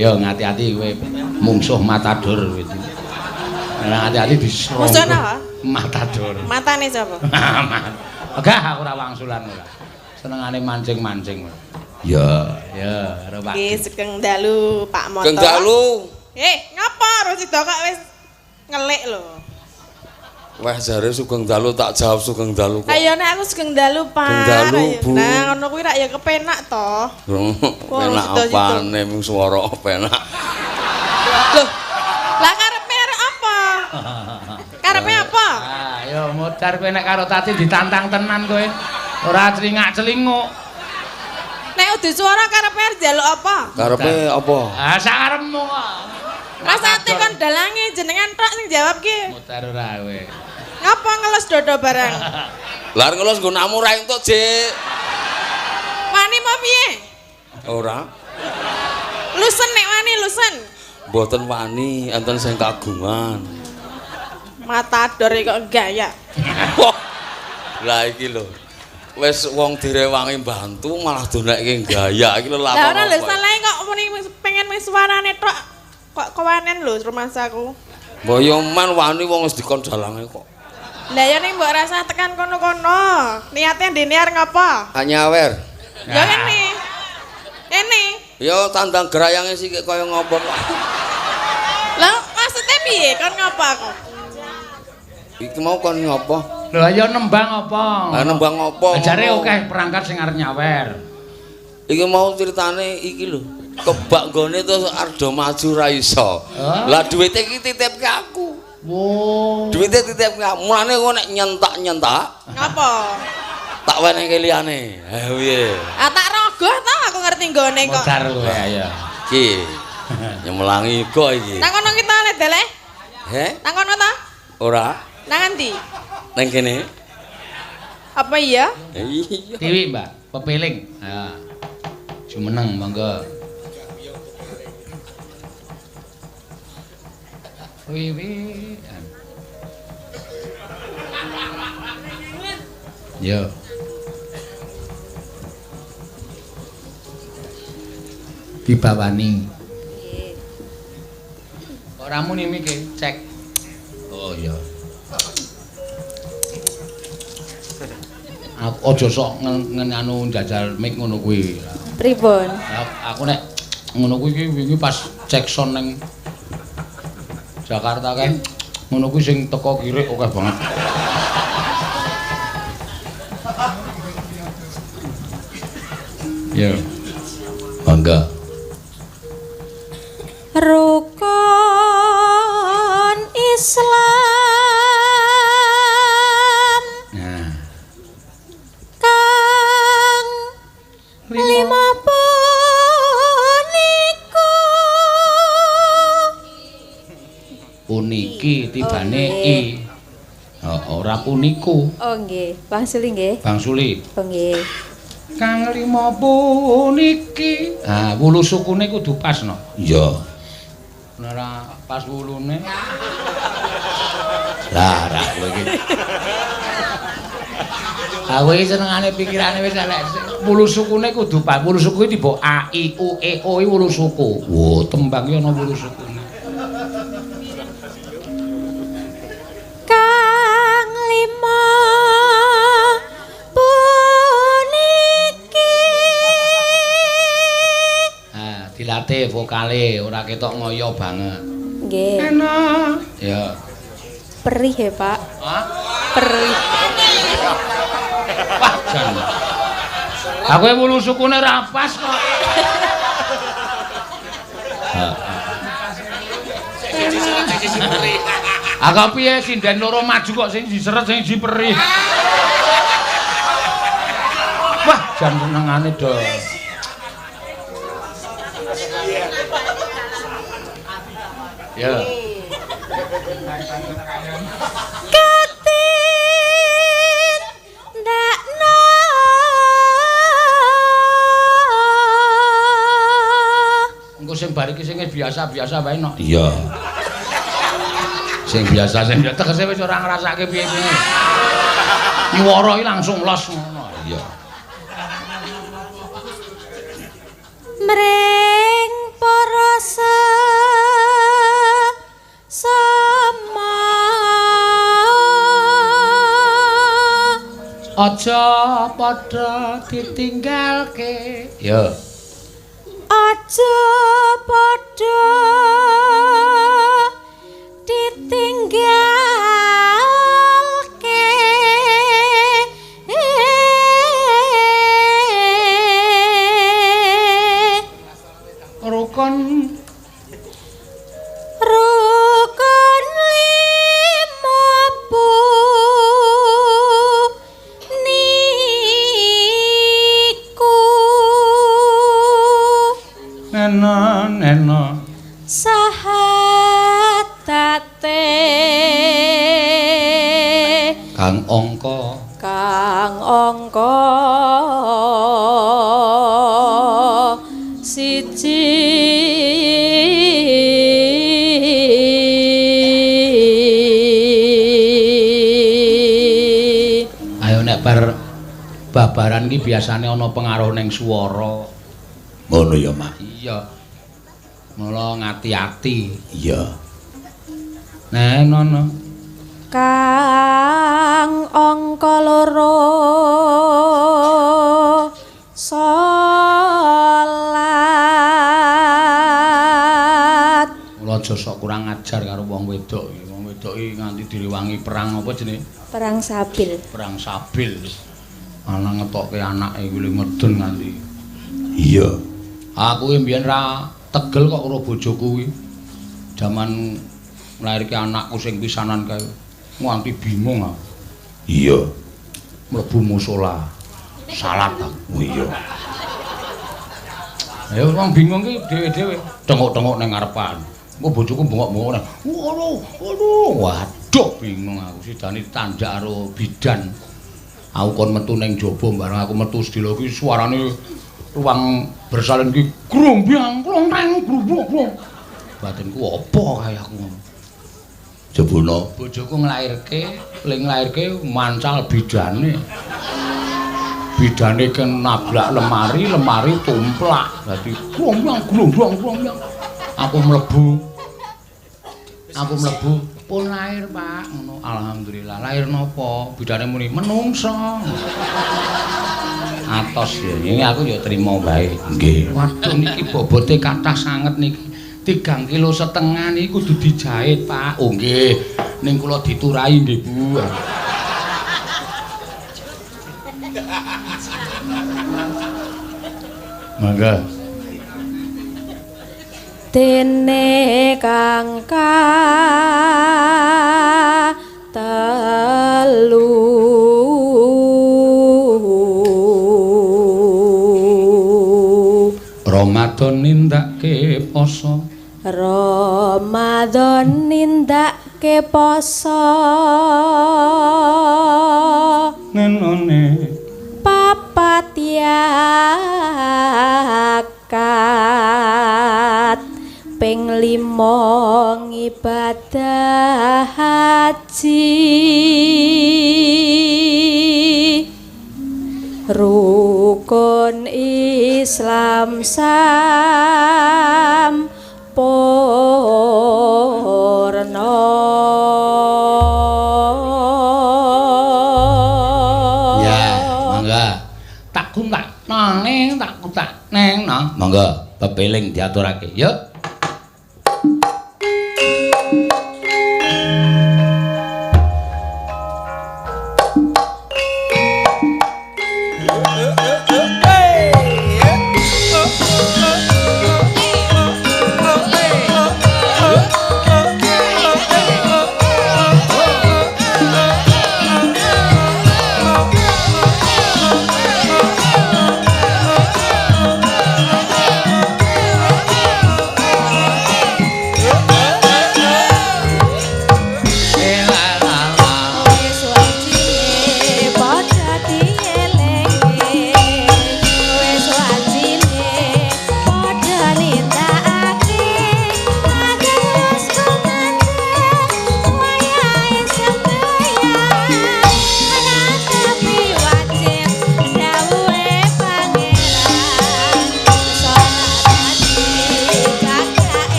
Ya ngati-ati kowe mungsuh matador gitu. Nah, hati-hati diserong. Musuh napa? Matador. Matane sapa? Enggak, aku ora wangsulan ora. Senengane mancing-mancing. Ya, karo Pak. Nggih, Sugeng Dalu Pak Moto. Sugeng Dalu. Ngapa Rosida kok wis ngelik lho. Wah jare Sugeng Dalu tak jawab Sugeng Dalu kok. Ayo nek aku Sugeng Dalu, Pak. Sugeng Dalu, Bu. Nah, ngono kuwi rak ya kepenak to. Penak apane mung swara penak. Loh. Lah karepe arep apa? Karepe apa? Ah, yo modar kowe nek karo Tati ditantang tenan kowe. Ora celingak-celinguk. Nek udu swara karepe arep njaluk apa? Karepe apa? Ah, sakarepmu kok. Mas ati kon dalange jenengan tok sing jawab ki. Modar ora kowe. Ngapa ngeles dodo barang? Lah ngelos nggo namu ra entuk, Dik. Wani apa piye? Ora. Lusen nek wani lusen. Mboten wani, enten sing kagungan. Matador kok gaya. Wah. Lah iki lho. Wis wong direwangi bantu malah donekke gaya iki lho Lah ora lho salahe kok muni pengen wis suarane tok. Kok kewanen lho rumahsaku. Mbok yo men wani wong wis dikon dalange kok. Lah ya ning mbok rasa tekan kono-kono. Niate ndene arep ngapa? Anyawer. Ya kene. Kene. Yo tandang gerayange sik kaya ngopo kok. Lah maksudnya piye kon ngapa aku? Iki mau kon ngopo? Lho ya nembang apa? Lah nembang opo? Jare akeh perangkat sing arep nyawer. Iki mau ceritane iki lho. Kebak nggone terus ardo maju ra iso. Lah duwite iki titipke aku. Wo. Duwite titipke aku. Mulane kok nek nyentak-nyentak Ngapa? tak wenehke liyane. Ha piye? Ah tak rogoh to aku ngerti nggone kok. Modar kowe ayo. Iki nyemelangi kok iki. Nang kono kita ledele? He? Nang kono ta? Ora. Nang endi? Nang kene. Apa iya? Iya. Tiwi, Mbak. Pepiling. Ha. Jumeneng monggo. Wiwi. Yo. Dibawani. Ora muni mikir, cek. Oh iya. Aku aja sok ngenanu njajal mik ngono kuwi. Pripun? Aku nek ngono kuwi wingi pas cek son ning Jakarta kae ngono kuwi sing teko kirik akeh banget. Ya. Bangga. Rukun Islam. Nah. Kang lima puniki tibane i. Ora puniku. Oh nggih, Bang Suli nggih. Bang Suli. Oh nggih. Kang lima puniki. Ah, wulu sukune kudu pas no. Iya. Ora pas wulune. Lah, ra kowe iki. Kowe iki senengane pikirane wis elek. Wulu sukune kudu pas. Wulu suku iki tiba a i u e o iki wulu suku. Wo, tembang iki ana wulu sukune. Kang lima dilatih vokale ora ketok ngoyo banget. Nggih. Enak. Ya. Perih ya, Pak. Hah? Perih. Wah, jan. Aku wulu sukune ra pas kok. Aku piye sinden loro maju kok sing diseret sing diperih. Wah, jan senengane do. Ya. Katin ndakno engko sing bar iki sing biasa-biasa wae no. Iya. Sing biasa sing tegese wis ora ngrasake piye-piye. Nyuwara iki langsung los ngono. Iya. Mring para aja padha ditinggalke ya aja padha ditinggalke rukun limapu niku nena sahatate kang angka siji ayo nek bar babaran ki biasane ana pengaruh ning swara ngono ya Mak iya mula ngati-ati iya nono kang angka loro salat mula aja sok kurang ajar karo wong wedok iki wong wedok iki nganti direwangi perang apa jenenge perang sabil perang sabil ana ngetokke anake kuwi medun nganti iya aku mbiyen ra tegel kok karo bojoku kuwi jaman nglairke anakku sing pisanan kae nganti bingung aku iya mlebu musala salat aku iya ya wong bingung ki dhewe-dhewe tengok-tengok ning ngarepan engko bojoku bengok-bengok nang waduh waduh bingung aku sidane tandak karo bidan aku kon metu ning jaba bareng aku metu sedina ki suarane ruang bersalin ki grombyang klonteng grubuk batinku apa kaya aku ngono jebuna bojoku nglairke mancal bidane kan nabrak lemari tumplak dadi grombyang aku mlebu pun lahir Pak ngono alhamdulillah lahir napa bidane muni menungso atos ya ini aku ya trimo bae nggih waduh niki bobote kathah sanget niki 3,5 kilo niki kudu dijahit Pak oh nggih ning kula diturai nggih Bu mangga dene kang telu Ramadan nindake poso Ramadan nindake poso nenone papat yakat ping 5 ibadah haji rukun Islam sampurna ya mangga tak kuntak neng no mangga pepeling diaturake yuk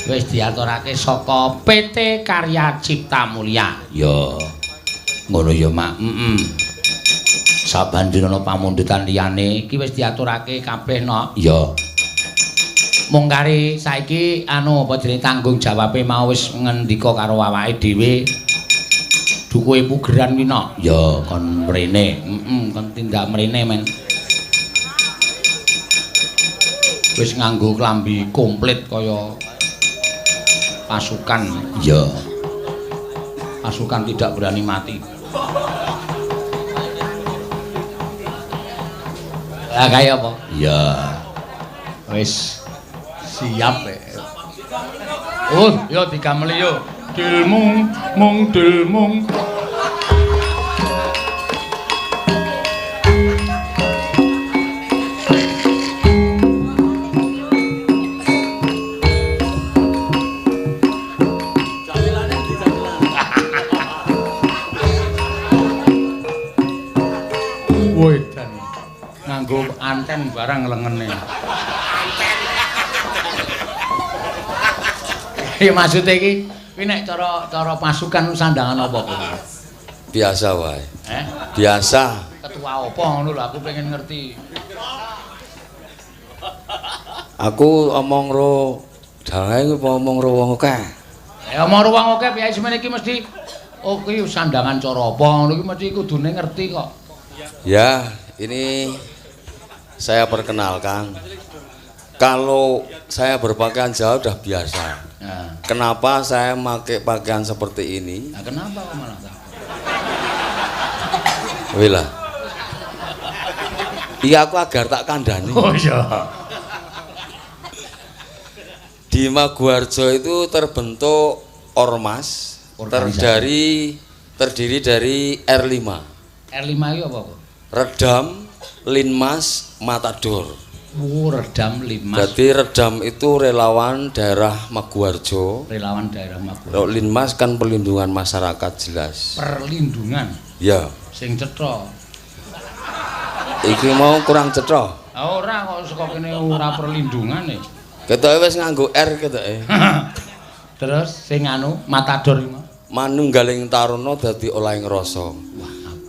Wis diaturake saka PT Karya Cipta Mulya. Ya. Ngono ya, Mak. Saban dina pamundutan liyane iki wis diaturake kabeh, Nok. Ya. Mung kari saiki anu apa jenenge tanggung jawabe mau wis ngendika karo awake dhewe. Dukuhe pugeran kuwi, Nok. Ya, Kon mrene. Kon tindak mrene, men. Wis nganggo klambi komplit kaya pasukan. Ya. Pasukan tidak berani mati. Lah kaya apa? Ya. Wis siap. Oh, yo digameli yo. Dilmung mung dilmung. Nganggo anten barang lengene. Iya maksud iki kuwi nek cara pasukan sandangan apa kuwi? Biasa wae. Biasa. Ketua apa ngono lho aku pengen ngerti. Aku omong ro jangan apa omong ro wong akeh. Ya omong ro wong akeh piye semene iki mesti oh kuwi sandangan cara apa ngono iki mesti kudune ngerti kok. Ya, ini saya perkenalkan. Kalau saya berpakaian Jawa udah biasa. Nah. Kenapa saya pakai pakaian seperti ini? Nah, kenapa kok malah? Wila. Iya aku agar tak kandani. Oh iya. Di Maguwarjo itu terbentuk ormas terdiri dari R5. R5 itu apa, Pak? Redam, Linmas, Matador. Oh, Redam, Linmas. Jadi Redam itu relawan daerah Maguwarjo. Relawan daerah Maguwarjo. Linmas kan perlindungan masyarakat jelas. Perlindungan. Ya. Sing cetha. Iki mau kurang cetha. Ora kok saka kene ora perlindungan e. Ketoke wis nganggo R ketoke. Terus sing anu Matador iki. Manunggaling Taruna dadi olahing rasa.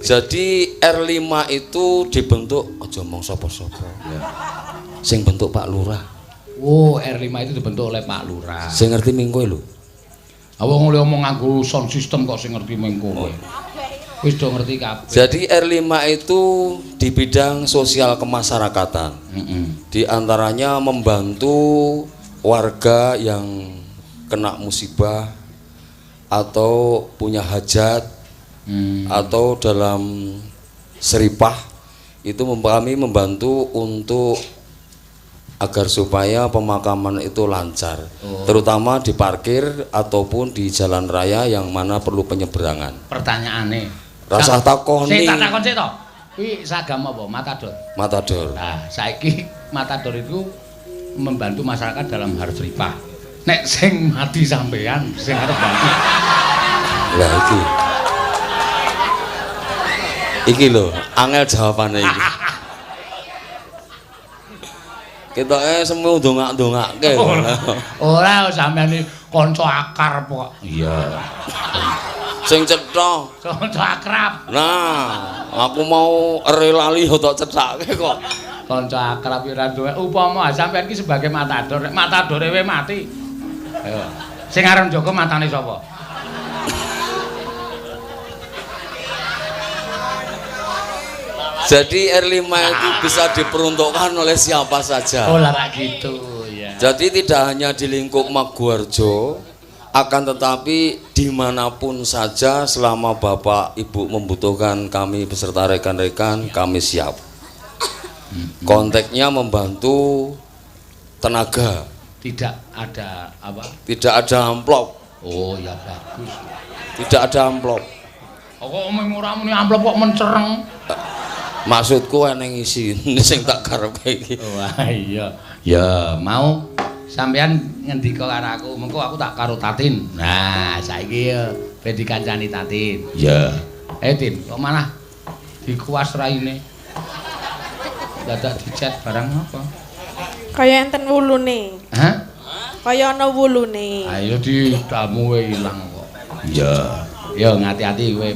Jadi R5 itu dibentuk aja omong sapa-sapa. Ya. Sing bentuk Pak Lurah. Oh, R5 itu dibentuk oleh Pak Lurah. Sing ngerti ming kowe lho. Wong oleh omong nganggo sound system kok sing ngerti ming kowe. Wis do ngerti kabeh. Jadi R5 itu di bidang sosial kemasyarakatan. Di antaranya membantu warga yang kena musibah atau punya hajat atau dalam seripah itu kami membantu untuk agar supaya pemakaman itu lancar, terutama di parkir ataupun di jalan raya yang mana perlu penyeberangan. Pertanyaane. Rasa takoni. Sik tak takon sik to. Kuwi sagam apa? Matador. Matador. Nah, saiki matador itu membantu masyarakat dalam hal fripah. Nek sing mati sampean, sing arep bantu. Lah iki lho, angel jawabane iki. Ketoke semu dongak-dongake. Ora sampean iki kanca akar kok. Iya. Sing cetha. Kanca akrab. Nah, aku mau ere lali tok cethake kok. Kanca akrab ora duwe upama sampean iki sebagai matador, nek matadore we mati. Ayo. Sing arep njaga matane sapa? Jadi R5 itu bisa diperuntukkan oleh siapa saja. Oh, lah gitu ya. Jadi tidak hanya di lingkup Maguwarjo, akan tetapi dimanapun saja selama Bapak Ibu membutuhkan kami beserta rekan-rekan, kami siap. Kontaknya membantu tenaga. Tidak ada apa? Tidak ada amplop. Oh ya bagus. Tidak ada amplop. Kok ora muni amplop kok mencereng. Maksudku eneng isi sing tak karepe iki. Wah iya. Ya mau sampean ngendika karo aku, mengko aku tak karo Tatin. Nah, saiki ya ben dikancani Tatin. Ya. Tin, kok malah dikuas raine. Dadak dicet barang apa? Kaya enten wulune. Hah? Kaya ana wulune. Ayo didamu wae ilang kok. Iya. Ya ngati-ati kowe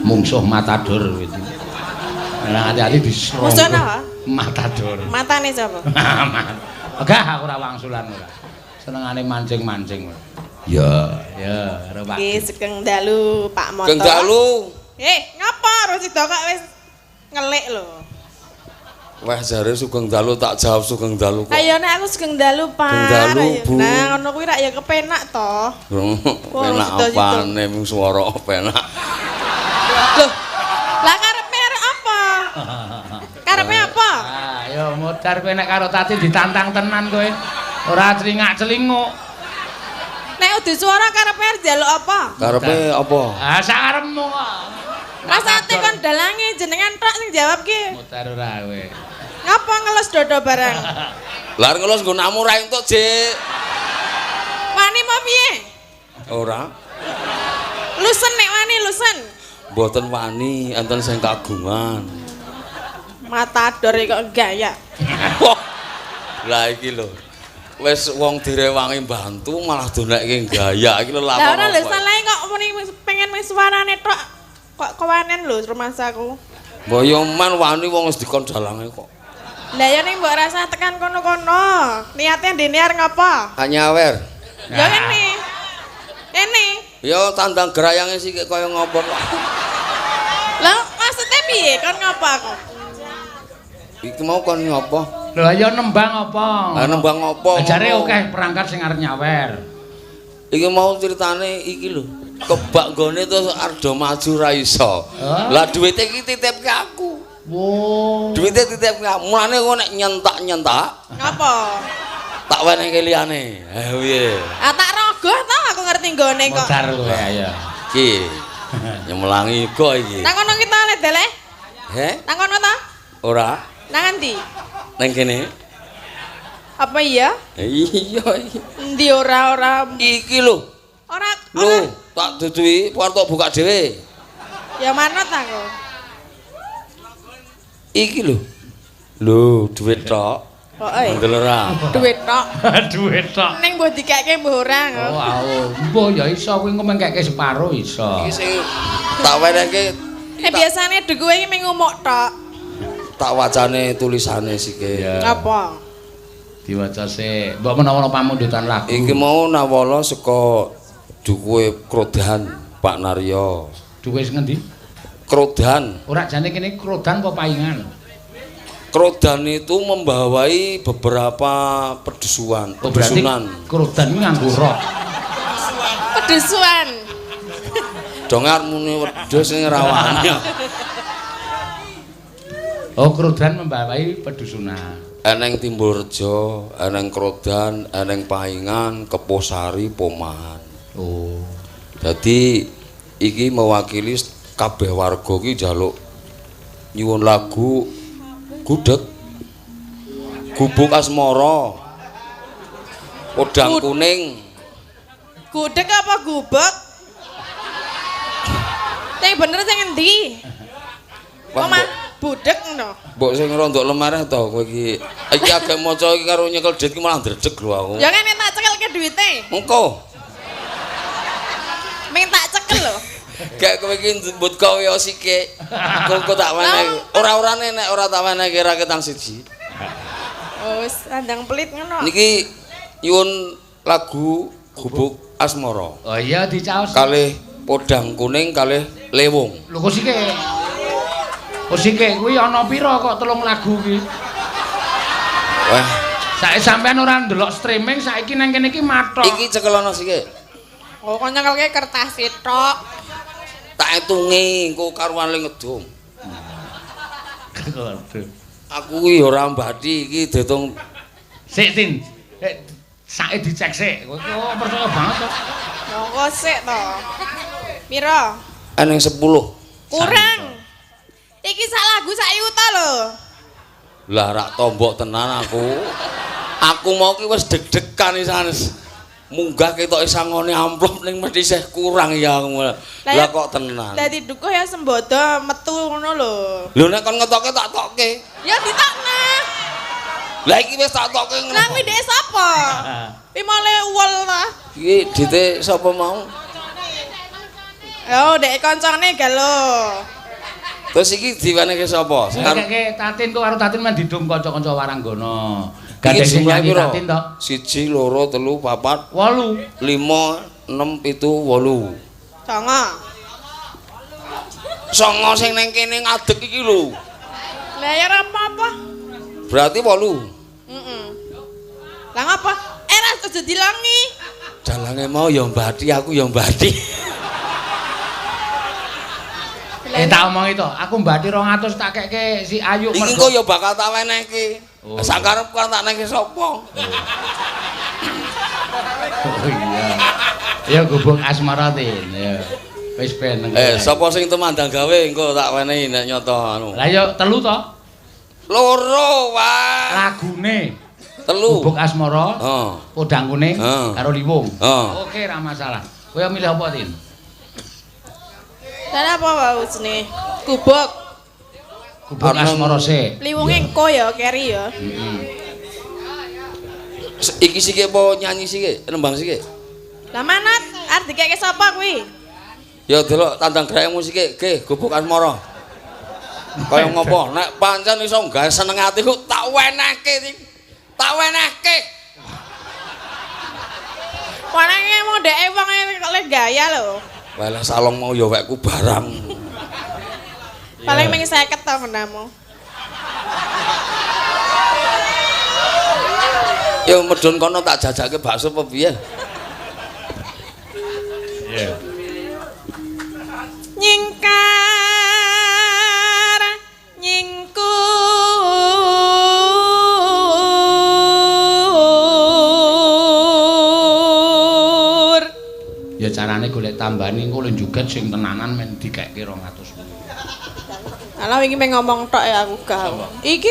mungsuh matador kowe iki. Lah hati-hati diserong. Musuh napa? Matador. Matane sapa? Enggak, aku ora wangsulan ora. Senengane mancing-mancing. Ya, ya, arep Nggih, Sugeng Dalu Pak Moto. Sugeng Dalu. Ngapa Rosida kok wis ngelik lho. Wah jare Sugeng Dalu tak jawab Sugeng Dalu kok. Ayo nek aku Sugeng Dalu, Pak. Sugeng Dalu, Bu. Nah, ngono kuwi rak ya kepenak to. Penak apane mung swara penak. Loh. Lah karepe arep apa? Karepe apa? Ah, ya modar kowe nek karo Tati ditantang tenan kowe. Ora celingak-celinguk. Nek udu swara karepe arep njaluk apa? Karepe apa? Ah, sak arepmu kok. Mas ate kon dalange jenengan tok sing jawab ki. Modar ora kowe. Ngapa ngelus dodo barang? Lah ngelus nggonamu ra entuk, Dik. Wani mau piye? Ora. Lusen nek wani lusen. Mboten wani, enten sing kagungan. Matador kok gaya. Wah. Lah iki lho. Wis wong direwangi bantu malah donekke gaya iki lho lha. Lah ora lho salahe kok muni pengen suarane tok. Kok kewanen lho rumahsaku. Mbok yo man wani wong wis dikon dalange kok. Lah ya ning mbok rasa tekan kono-kono. Niate ndene arep ngapa? Anyawer. Ya kene. Kene. Yo tandang gerayange sik kaya ngopo kok. Lah maksudnya piye kon ngapa kok? Iki mau kon ngopo? Lho ya nembang apa? Lah nembang opo? Jare akeh perangkat sing arep nyawer. Iki mau ceritane iki lho. Kebak gone terus ardo maju ra iso. Lah duwite iki titipke aku. Wo. Duwite titipke aku. Mulane kok nek nyentak-nyentak Ngapa? tak wenehke liyane. Ha piye? Ah tak rogoh to aku ngerti nggone kok. Modar kowe ya. Iki. Nyemelangi kok iki. Nang kono kita le dele? He? Nang kono ta? Ora. Nang endi? Nang kene. Apa iya? Iya. Endi ora. Iki lho. Ora. Lho, tak duduhi wartok buka dhewe. Ya manut aku. Iki lho. Lho, duit tok. Pokoke. Ndel ora. Duit tok. Duit tok. Ning mbok dikeke mbok ora. Oh, awo. Mbah ya iso kuwi engko mengkeke separo iso. Iki sing tak wenehke Biasane dhuku iki mung ngumuk tok. tak wacane tulisane sike. Apa? Diwaca sik. Mbok menawa pamundutan lagu. Iki mau nawala saka dukuhe Krodan Pak Naryo. Duwe sing ngendi? Krodan. Ora jane kene Krodan apa Paingan? Krodan itu membawai beberapa pedesuan, Oh, berarti pedesunan. Krodan iki nganggo roh. Pedesuan. Dongar muni wedhus sing rawani. Oh, Krodan membawahi pedusunan. Eneng Timbulrejo, eneng Krodan, eneng Pahingan, Keposari, Pomahan. Oh. Jadi iki mewakili kabeh warga iki njaluk nyuwun lagu gudeg. Gubuk asmara. Podang kuning. Gudeg apa gubek? Sing bener sing endi? Omah budek ngono. Mbok sing rondok lemare to kowe iki. Iki agek maca iki karo nyekel dit iki malah ndredeg lho aku. Ya ngene tak cekelke duwite. Engko. Ming tak cekel lho. Gak kowe iki njembut kowe sike. Engko tak wenehi. Ora-orane nek ora tak wenehi ra ketang siji. Oh, wis andang pelit ngono. Niki nyuwun lagu Gubuk Asmara. Oh iya dicaos. Kalih Podang Kuning kalih Lewung. Lho kok sike. Kok sike kuwi ana pira kok 3 lagu iki? Wah, Saiki sampean ora ndelok streaming saiki nang kene iki mathok. iki cekelono sike. Oh, kon nyekelke kertas tok. Tak etungi engko karuan le ngedum. Aku iki ora mbadi iki ditung. Sik Tin. Saiki dicek sik. Kowe percaya banget kok. Monggo sik to. Pira? Eneng 10. Kurang. Iki sak lagu sak yuta lho. Lah rak tombok tenan aku. Aku mau ki wis deg-degan isanes. Munggah ketoke sangone amplop ning mesti isih kurang ya aku. Lah kok tenan. Dadi dukuh ya sembodo metu ngono lho. Lho nek kon ngetoke tak tokke. Ya ditokne. Lah iki wis tak tokke ngono. Nang kuwi dhek sapa? Pimole uwel ta. Iki dite sapa mau? Oh, dhek kancane galo. Terus iki diwenehke sapa? Keke Tatin kok karo Tatin men didum kanca-kanca Waranggana. Iki Gandeng sing jumlah nyanyi piro? Tatin to. 1 2 3 4 8. 5 6 7 8. Songo. Songo sing ning kene ngadeg iki lho. Lah ya ora apa-apa. Berarti 8. Heeh. Lah ngapa? Ra aja dilangi. Dalange mau ya mbati aku ya mbati. Tak omongi to, aku mbati 200 tak keke si Ayu Iki engko ya bakal tak wenehke. Sak karep kan tak nengke sapa? Oh iya. Ya Gubuk Asmara Tin, ya. Wis ben. Sapa sing temandang gawe engko tak wenehi nek nyoto anu. Lah ya 3 to. 2 wae. Lagune 3. Gubuk Asmara, Heeh. Podang Kuning karo Liwung. Heeh. Oke, ra masalah. Kowe milih apa, Tin? Dan apa wae jenenge? Gubuk. Gubuk Asmara sik. Liwunge engko ya keri ya. Iki sike apa nyanyi sike? Nembang sike? Lah manat arep dikeke sapa kuwi? Ya delok tandang grayengmu sike, ge Gubuk Asmara. Kaya ngopo? Nek pancen iso gawe seneng atiku tak wenehke. Tak wenehke. Wanenge mau dhek wong le gaya lho. Walah salong mau ya wekku barang. Paling ming 50 ta menamu. Ya medun kono tak jajake bakso apa piye? Iya. Nyingkar nyingkur. Ya carane golek tambani engko lho juget sing tenanan men dikeke 200. Alah wingi meng ngomong tok ya aku gak. Iki?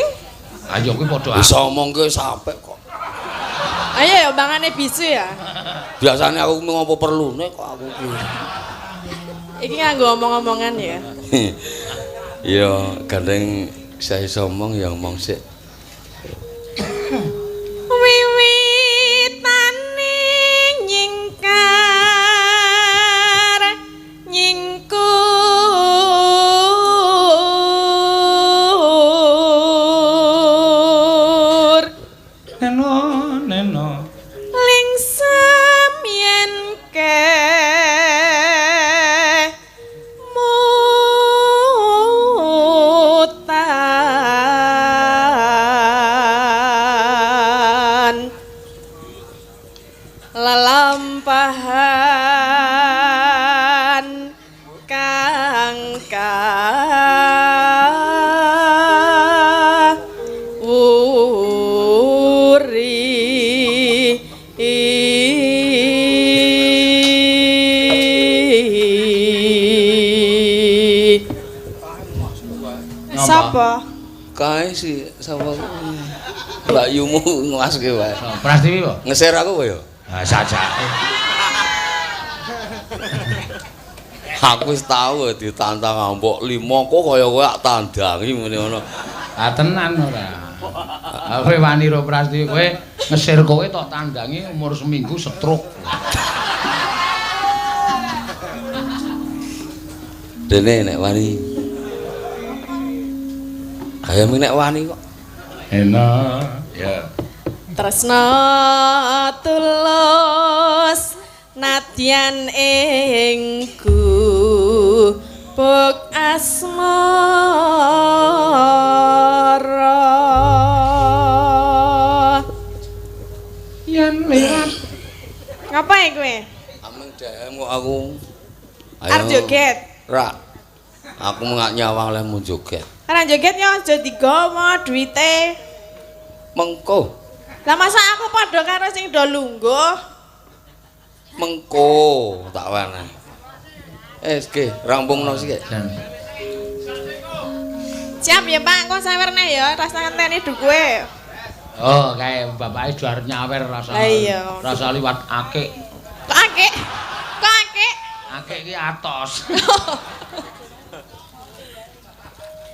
Ayo kuwi padha Bisa omongke sampe kok. Ayo ya mangane bisu ya. Biasane aku ngopo perlune kok aku iki. Iki nganggo omong-omongan ya. Ya gandeng saya iso omong ya omong sik. Wiwitane nyingkar nyingkur. Neno. Lingsem yen mutan lelampahan kang Apa? Kae si sapa Mbak-yumu nglaske wae. Prastiwi kok. Ngeser aku kok ya. Ha sajake. Aku wis tau ditantang mbok 5 kok kaya kowe tak tandangi ngene ngono. Ah tenan ora. Kowe wani ro Prastiwi kowe ngesir kowe tok tandangi umur seminggu stroke. Dene nek wani. Ayo nek wani kok. Enak. Ya. Tresna tulus nadyan ing gubuk asmara. Yen liwat. Ngapain kowe? Ameng DM kok aku. Arep joget. Ra. Aku ngak nyawang lemu joget. Karena joget ya aja digawa duwite. Mengko. Lah masa aku padha karo sing do lungguh? Mengko tak weneh. Oke, rampungno sik. Siap ya Pak, kok sawerne ya, rasa ngenteni dukuhe. Oh, kae bapake do arep nyawer rasa. Iya. Rasa liwat akik. Kok akik? Kok akik? Akik iki atos.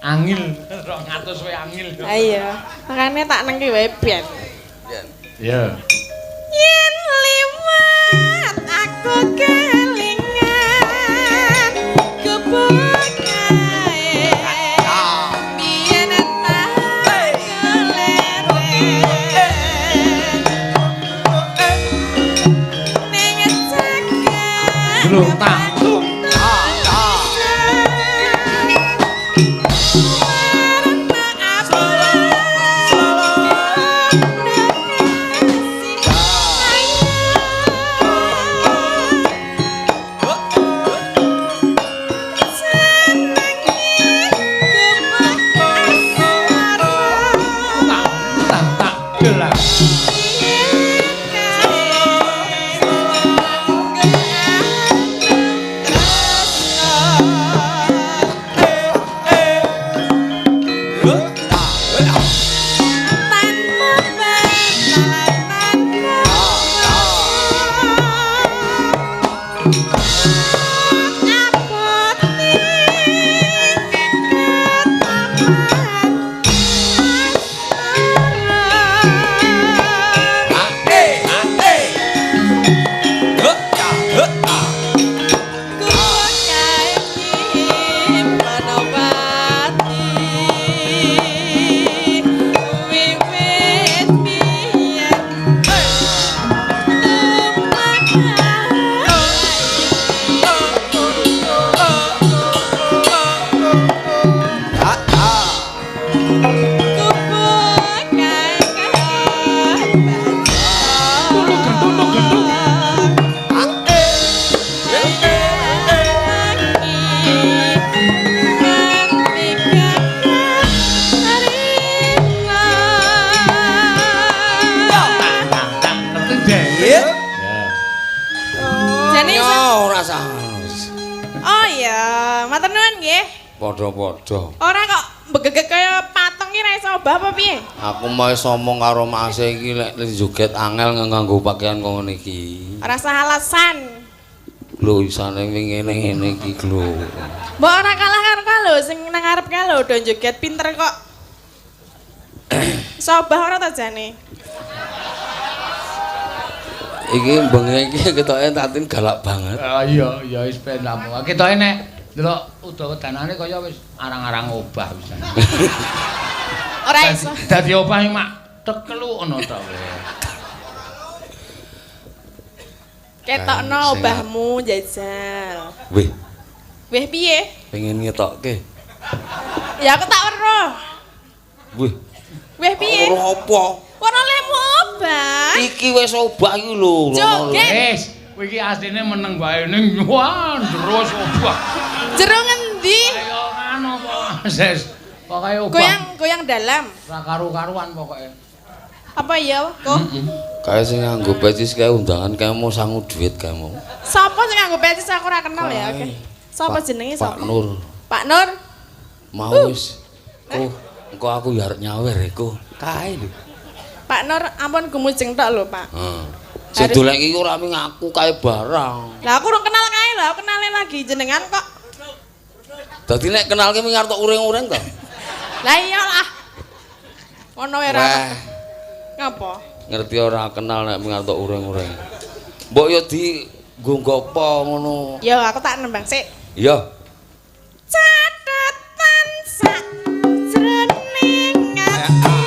Angil, 200 wae angil. Ha iya, makane tak nengki wae ben. Iya. Yen liwat aku kelingan kebukae. Biyen tak keleren. Ning jagat Lho tak. Padha-padha. Ora kok begegek kaya patung iki ra iso obah apa piye? Aku mau omong karo Mas iki lek joget angel nganggo pakaian kono iki. Ora usah alasan. Lho isane ngene iki lho. Mbok ora kalah karo lho sing nang ngarep kae lho do joget pinter kok. Iso obah ora ta jane? Iki bengi iki ketoke tatin galak banget. Ah iya, ya wis ben apa. Ketoke nek delok udawa-danane kaya wis arang-arang obah pisan. Ora iso. Dadi obah mak tekelu ngono to kowe. Ketokno obahmu jajal. Wih, Wih piye? pengen ngetokke. Ya aku tak weruh. Wih, Wih piye? ora apa? Ora lemu obah. Iki wis obah iki lho. Joget. Wis, kowe iki asline meneng wae ning wah terus obah. Jero ngendi? Ayo ngono kok. Ses, pokoke obah. Goyang dalam. Ora karu-karuan pokoke. Apa ya kok? Kae sing nganggo pecis kae undangan kae mau sangu duit kae mau. Sapa sing nganggo pecis aku ora kenal ya. Oke. Sapa jenenge Pak sapa? Nur. Pak Nur. Mau wis Engko aku ya arep nyawer iku. Kae lho. Pak Nur ampun gemujeng tok lho, Pak. Heeh. Sing dolek iki ora mung aku kae barang. Lah aku urung kenal kae lho, aku kenalin lagi jenengan kok. Dadi nek kenalke mung arep uring-uring to. Lah iyalah. Ngono wae ra. Ngapa? Ngerti ora kenal nek mung arep uring-uring. Mbok yo di nggo apa ngono. Ya aku tak nembang sik. Iya. Catatan sak jroning ati.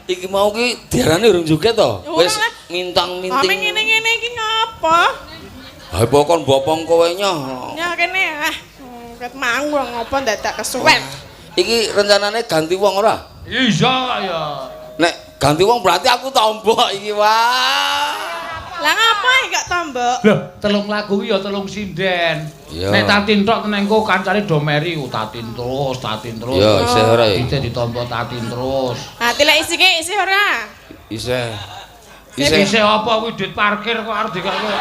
Iki mau ki diarani urung joget to. Wis mintang-minting. Ame ngene-ngene iki ngapa? Ha pokon bopong kowe nyoh. Ya kene ket mau ngapa dadak kesuwen. Iki rencanane ganti wong ora? Iya ya. Nek ganti wong berarti aku tombok iki wah. Lah ngapa gak tombok? Loh, telung lagu ya telung sinden. Nek tatin tok tenengko kancane do meri tatin terus. Ya isih ora ya. Dite ditampa tatin terus. Ha tilek isi ki isih ora? Isih. Isih apa kuwi duit parkir kok arep dikake.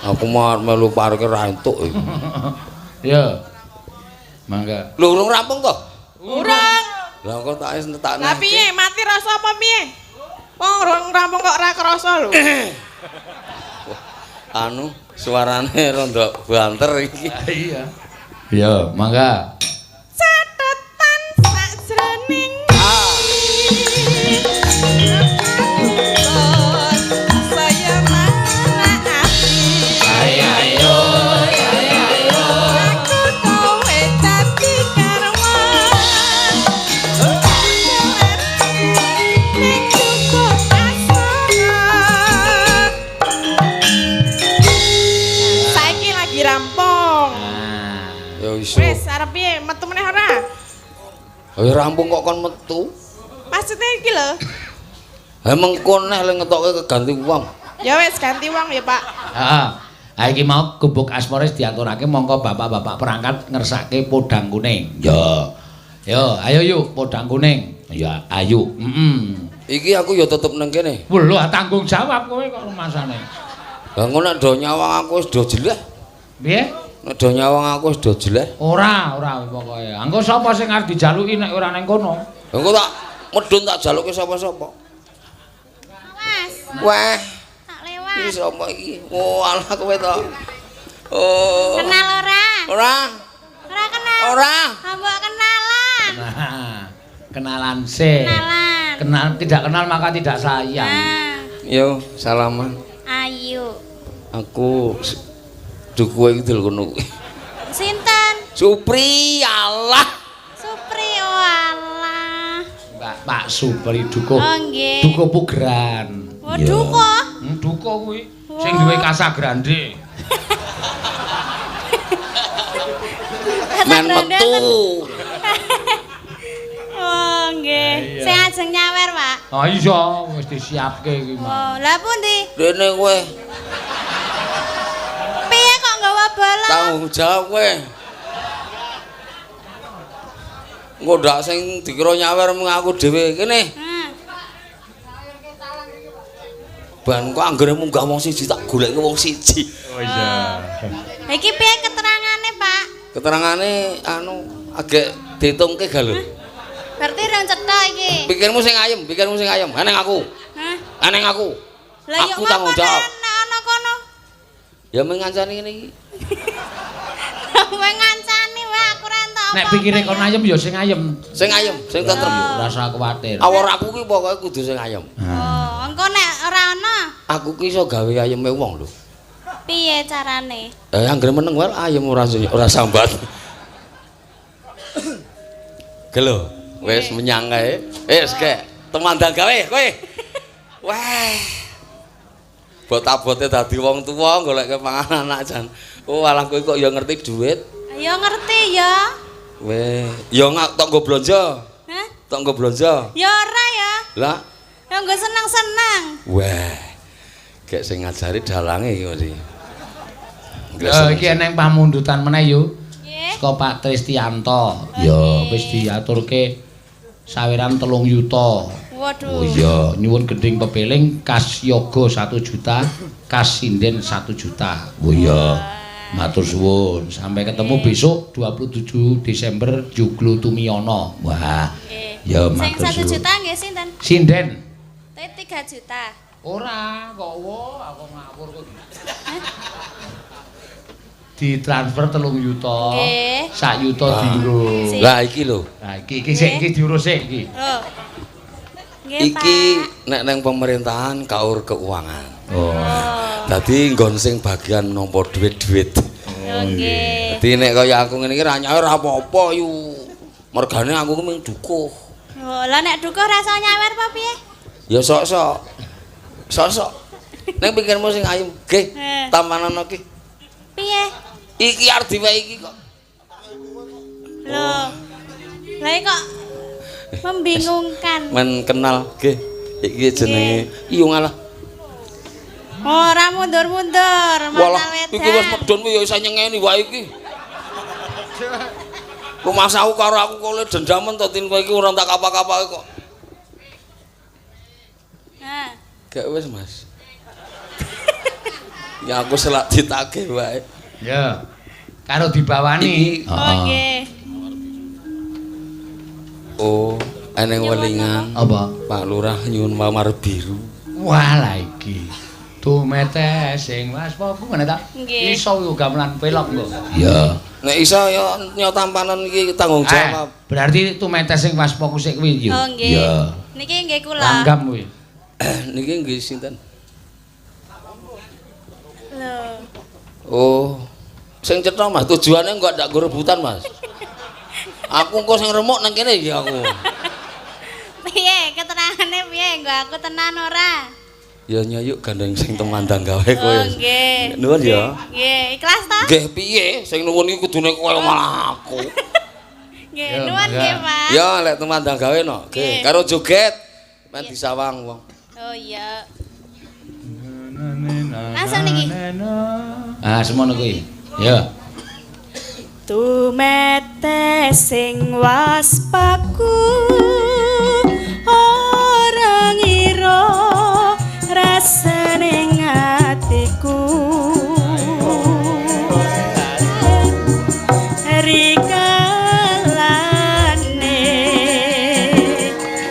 Aku mau melu parkir ra entuk iki. Ya. Mangga. Lho urung rampung to? Urung. Lah kok tak wis entekne. Lah piye mati rasa apa piye? Wong urung rampung kok ora krasa lho. Anu suarane rada banter iki. Iya. Ya, mangga. Catatan sajroning saya maraapi. Ayo. Aku kowe dadi karwan. Ning cukup asmara. Saiki lagi rampung. Ya iso. Wis arep piye metu meneh ora? Ya rampung kok kon metu. Maksudnya iki lho. Ha mengko neh le ngetokke keganti wong. Ya wis ganti wong ya, Pak. Heeh. Ha iki mau gubuk asmara diaturake mongko bapak-bapak perangkat ngersake podang kuning. Ya. Yo, ayo yuk podang kuning. Ya, ayo. Iki aku ya tetep nang kene. Lho, tanggung jawab kowe kok rumasane. Lah ngono nek do nyawang aku wis do jeleh. Piye? Nek do nyawang aku wis do jeleh. Ora pokoke. Engko sapa sing arep dijaluki nek ora nang kono? Engko tak medun tak jaluke sapa-sapa. Mas, Wah, tak lewat. iki sapa iki? Oh, alah kowe to. Oh. Kenal ora? Ora. Ora. Mbok kenalan. Nah, kenalan sih. Kenalan. Tidak kenal maka tidak sayang. Nah, Yo, salaman. ayo. Aku duku iki lho kono. Sinten? Supri, Allah. Supri, oh alah. Pak Supri Dukuh. Oh nggih. Dukuh Pugran. Oh duko. Dukuh kuwi sing duwe Casa Grande. Men metu. Oh nggih. Sing ajeng nyawer, Pak. Oh iya, wis disiapke iki, Mas. Oh, lah pundi? Dene kowe Piye kok nggawa bola? tanggung jawab kowe. Engko ndak sing dikira nyawer mung aku dhewe kene. Ban kok anggere munggah wong siji tak goleki wong siji. Oh iya. Iki piye keterangane, Pak? Keterangane anu agek ditungke ga lho. Berarti rong cetha iki. Pikirmu sing ayem, aneng aku. Hah? Aneng aku. Lah yo Aku tanggung jawab. ana kono. Ya mengancani ngene iki. Kowe ngancani wae aku ra entuk apa. Nek pikire kon ayem ya sing ayem. Sing ayem, sing tentrem. Ora usah kuwatir. Awor aku ki pokoke kudu sing ayem. Oh, engko nek ora ana, Aku ki iso gawe ayeme wong lho. piye carane? Anggere meneng wae ayem ora sambat. Gelo, wis menyang kae. Wis kek, temandang gawe kowe. Wah. Bot-abote dadi wong tuwa golek panganan anak jan. Oh, alah kowe kok ya ngerti dhuwit. Ya ngerti ya. Weh, ya ngak tok nggo blonjo. Hah? Tok nggo blonjo. Ya ora ya. Lah, Ya nggo seneng-seneng. weh. Gek sing ngajari dalange iki mesti. Iki eneng pamundutan meneh yo. Nggih. Saka Pak Tristianto. Ya wis diaturke saweran 3 yuta. Waduh. Oh iya, nyuwun gending pepeling kas yoga 1 juta, kas sinden 1 juta. Oh iya. Matur suwun. Sampai ketemu besok 27 Desember Joglo Tumiyono. Wah. Nggih. Ya Sing matur 1 suwun. juta nggih sinten? Sinden. 3 juta. Ora, kok aku ngawur kok. Ditransfer 3 yuta. Nggih. 1 yuta dienggo. Lah iki lho. Nah, iki sik iki diurus sik iki. Oh. Nggih, Iki Pak. nek neng pemerintahan kaur keuangan. Oh. Dadi nggon sing bagian nampa dhuwit-dhuwit. Oh nggih. Dadi nek kaya aku ngene iki ra nyawer apa-apa yu. Mergane aku mung dukuh. Oh, lah nek dukuh rasa nyawer apa piye? Ya sok-sok. Sok-sok. Ning pikirmu sing ayem. Nggih, tampanan iki. Piye? Iki arep diwehi iki kok. Loh. Lah kok membingungkan. Men kenal nggih. Iki jenenge iyo ngalah. Ora mundur-mundur, Walah, mantal iki wis wedan. medhon kuwi ya iso nyengeni wae iki. Rumah aku karo aku kok dendamen to tin kowe iki ora tak kapak-kapake kok. Nah, Gak wis, Mas. Ya aku selak ditagih wae. Ya. Karo dibawani. oh nggih. Oh, eneng welingan. Apa? Pak Lurah nyuwun mawar biru. Wah lah iki. Tumete sing waspaku ngene ta? Nggih. Iso yo gamelan pelok kok. Iya. Nek iso ya nyotampanan iki tanggung jawab. Berarti tumete sing waspaku sik kuwi yo. Oh nggih. Iya. Niki nggih kula. Langgam kuwi. Niki nggih sinten? Lho. Oh. Sing cetha Mas, tujuane kok ndak nggo rebutan, Mas. Aku kok sing remuk nang kene iki aku. Piye keterangane piye? Nggo aku tenan ora? Ya nyayuk gandeng sing temandang gawe kowe. Oh nggih. Nuwun ya. Nggih, ikhlas ta? Nggih piye sing nuwun iki kudune kowe malah aku. Nggih, nuwun nggih, Pak. Ya lek temandang gawe no. Nggih, karo joget men disawang wong. Oh iya. Langsung niki. Ah, semono kuwi. Ya. Tumete sing waspaku ora ngira rasane ngatiku rikalane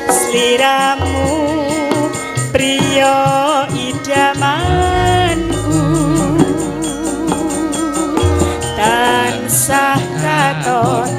sliramu priya idamanku tansah katon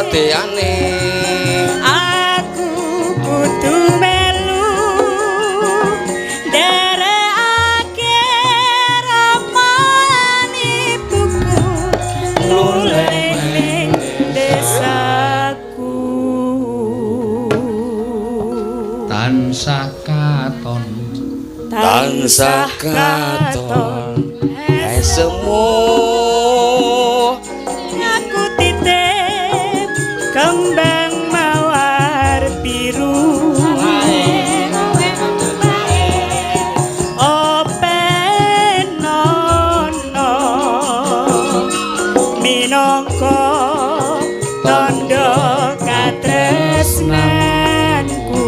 kedadeyane aku kudu melu nderekake ramalan ibuku mulai ning desaku tansah katon semu aku titip kembang mawar biru openono minangka tandha katresnanku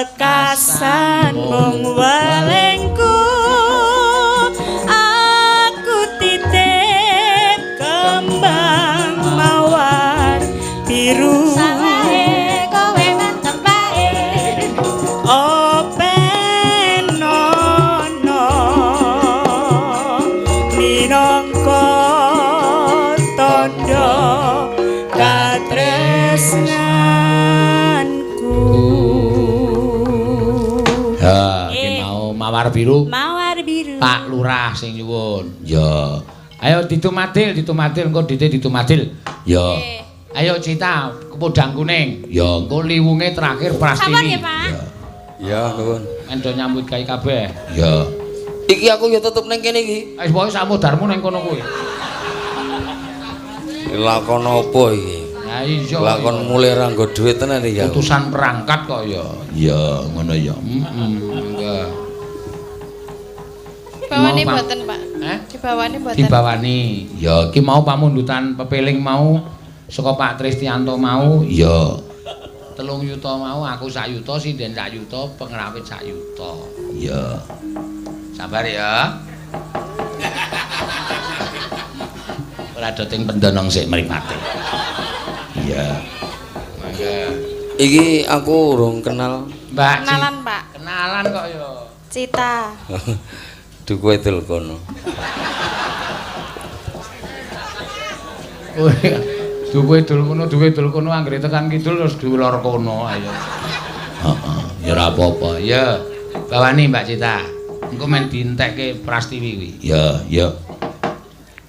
wekasan mung welengku aku titip kembang mawar biru sawahe kowe mantep bae openono minangka tandha katresnanku. Ya, iki mau mawar biru. Mawar biru. Pak Lurah sing nyuwun. Ya. Ayo ditumatil engko ditumatil. Ya. Ayo Cita, kepodang kuning. Ya, engko liwunge terakhir Prastini. Sampun ya, Pak. ya nuwun Endo nyambut gawe kabeh. ya iki aku ya tetep ning kene iki Wis pokoke samudarmu ning kono kuwi. lakon apa iki Ya iya. lakon mulai ra nggo dhuwit tenan iki ya utusan perangkat kok ya. ya ngono ya Enggak. Dibawani mboten, Pak? Dibawani mboten. Dibawani. Ya iki mau pamundutan pepeling mau saka Pak Tristianto mau ya 3 yuta mau aku 1 yuta sinden 1 yuta pengrawit 1 yuta. Ya. Sabar ya. Ora doting pendonong sik mripate. Iya. Mangga. Iki aku urung kenal Mbak Kenalan, Pak. Kenalan kok ya. Cita. duku edel kono Duwe dul kono anggere tekan kidul terus dulur kono ayo. Heeh, ya ora apa-apa. Ya. Bawani Mbak Cita. Engko men dientekke Prastiwi kuwi. Ya, ya.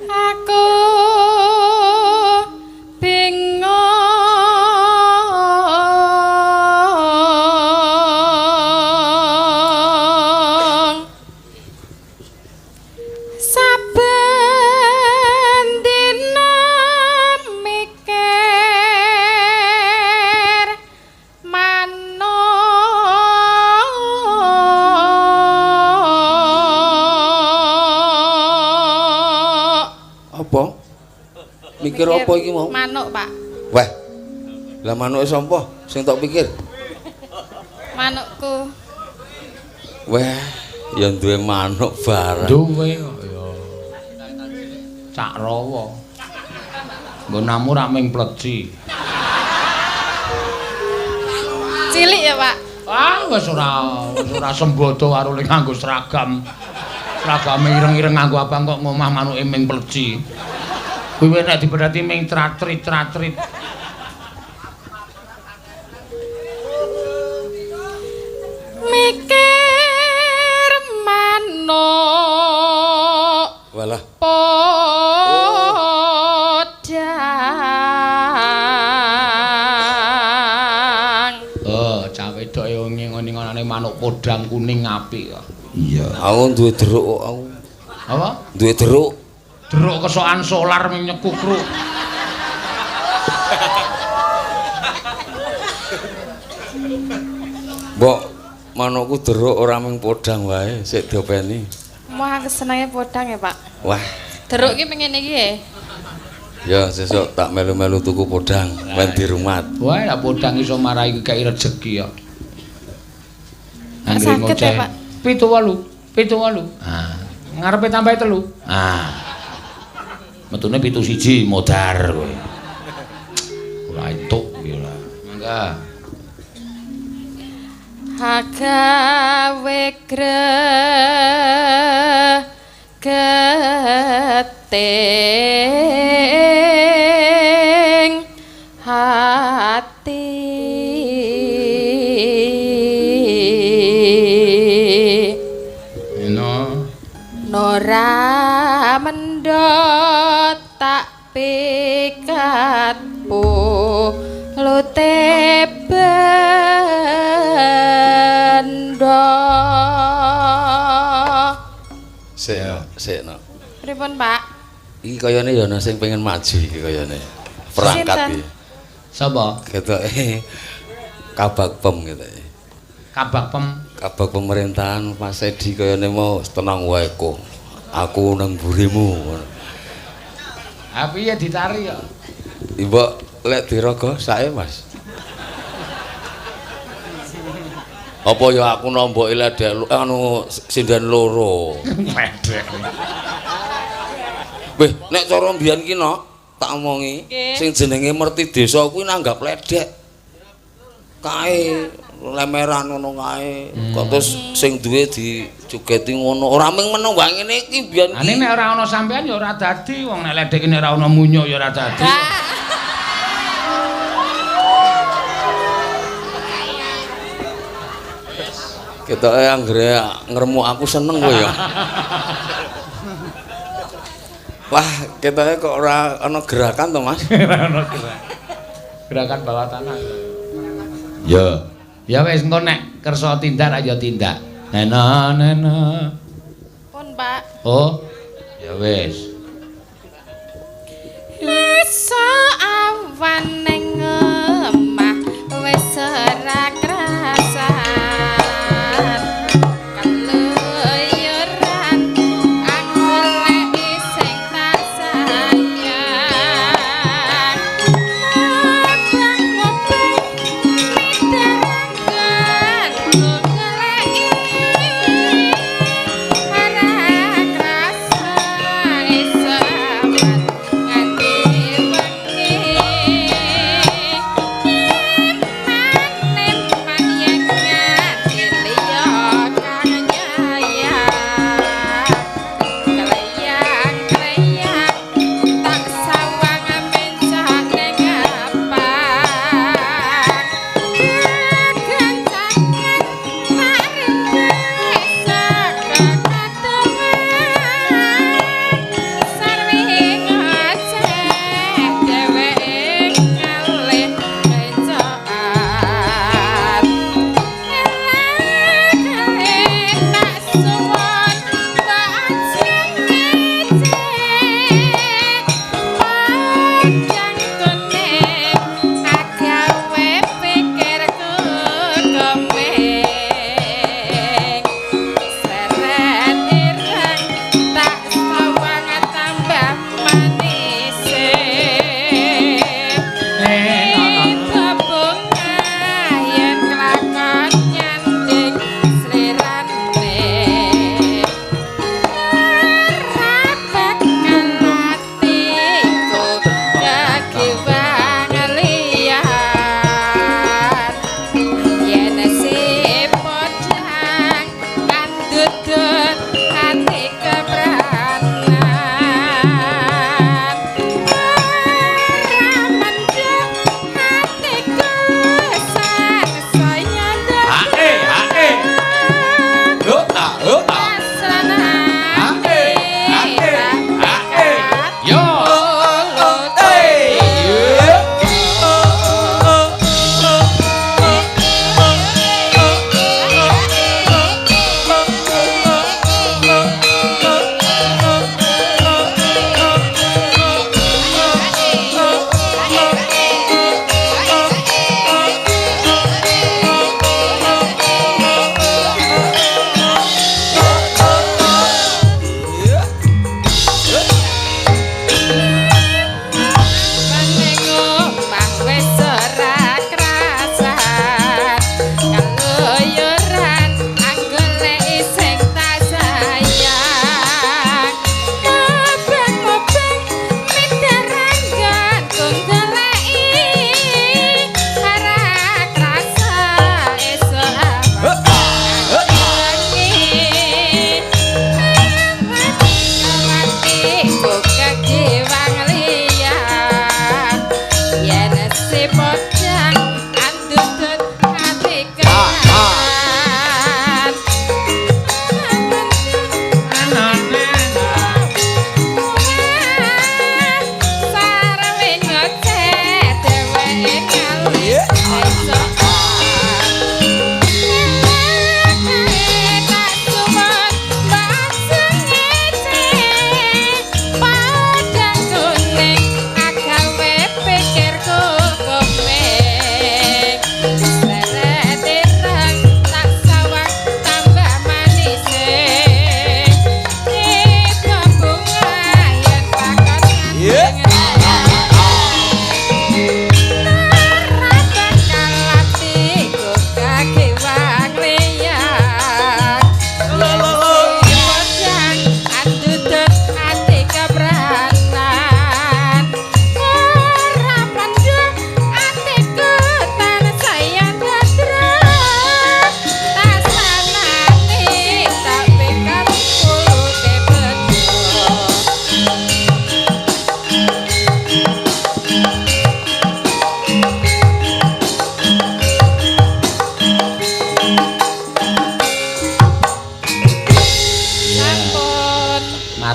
Aku bingung saben dina mikir apa mikir apa iki mau manuk, Pak. weh lah manuke sapa sing tok pikir Manukku. weh ya duwe manuk bareng Duwe kok ya. Cak Rawa. Nggonamu ra ming pleci. Cilik ya, Pak. Ah, wis ora sembodo karo ning nganggo seragam. Seragame ireng-ireng nganggo abang kok ngomah manuke ming pleci. Kuwi nek diperhati ming tratrit. Mikir manuk wedoke ngengon-ngengonane manuk podang kuning apik kok. Iya. Aku duwe deruk kok aku. Apa? Duwe deruk. Deruk kesokan solar ming nyekukruk. Mbok manukku deruk ora mung podang wae, sik diopeni. Wah, kesenenge podang ya, Pak. Wah, Deruk ki pengen iki ya. ya sesuk tak melu-melu tuku podang ben di rumah. Wah, ya podang iso marai kei rejeki ya. Anggere Sakit ya, Pak? 78. Ah, ngarepe tambahi 3. Ah. Metune 71 modar kowe. Ora entuk iki ora. Mangga. Hagawe gregeting hati Eno. Nora mendot tak pikatmu lutebendo. Sik no. Pripun, Pak? Iki kayane ya ana sing pengen maju iki kayane. Perangkat Sinten? iki. Sapa? Ketoke Kabak Pem ketoke. Kabak Pem. Kabak pemerintahan Mas Edi kayane mau tenang wae kok. Aku nang burimu. Ah piye ditari ya? Mbok lek diraga sae, Mas. Apa ya aku nomboki ledek anu sinden loro. Medek. Weh, nek cara mbiyen ki no, tak omongi, Nggih. sing jenenge merti desa kuwi nanggap ledek. Kae lemeran ngono kae. Kok terus sing duwe dicugeti ngono. Ora mung meno wae ngene iki mbiyen Ane nek ora ana sampean ya ora dadi wong nek ledek nek ora ana munyuk ya ora dadi. ketoke anggere ngremuk aku seneng kowe ya. Wah, ketoke kok ora ana gerakan to, Mas? Ora ana gerakan bawah tanah. Ya. Ya wis engko nek kersa tindak aja tindak. Nena. Pun, Pak. Oh. Ya wis. Iso awan ning omah wis ora krasan. Keluyuran aku lek sing tak sayang. Ngobang-ngobang midarangan goleki ora krasan iso nganti wengi.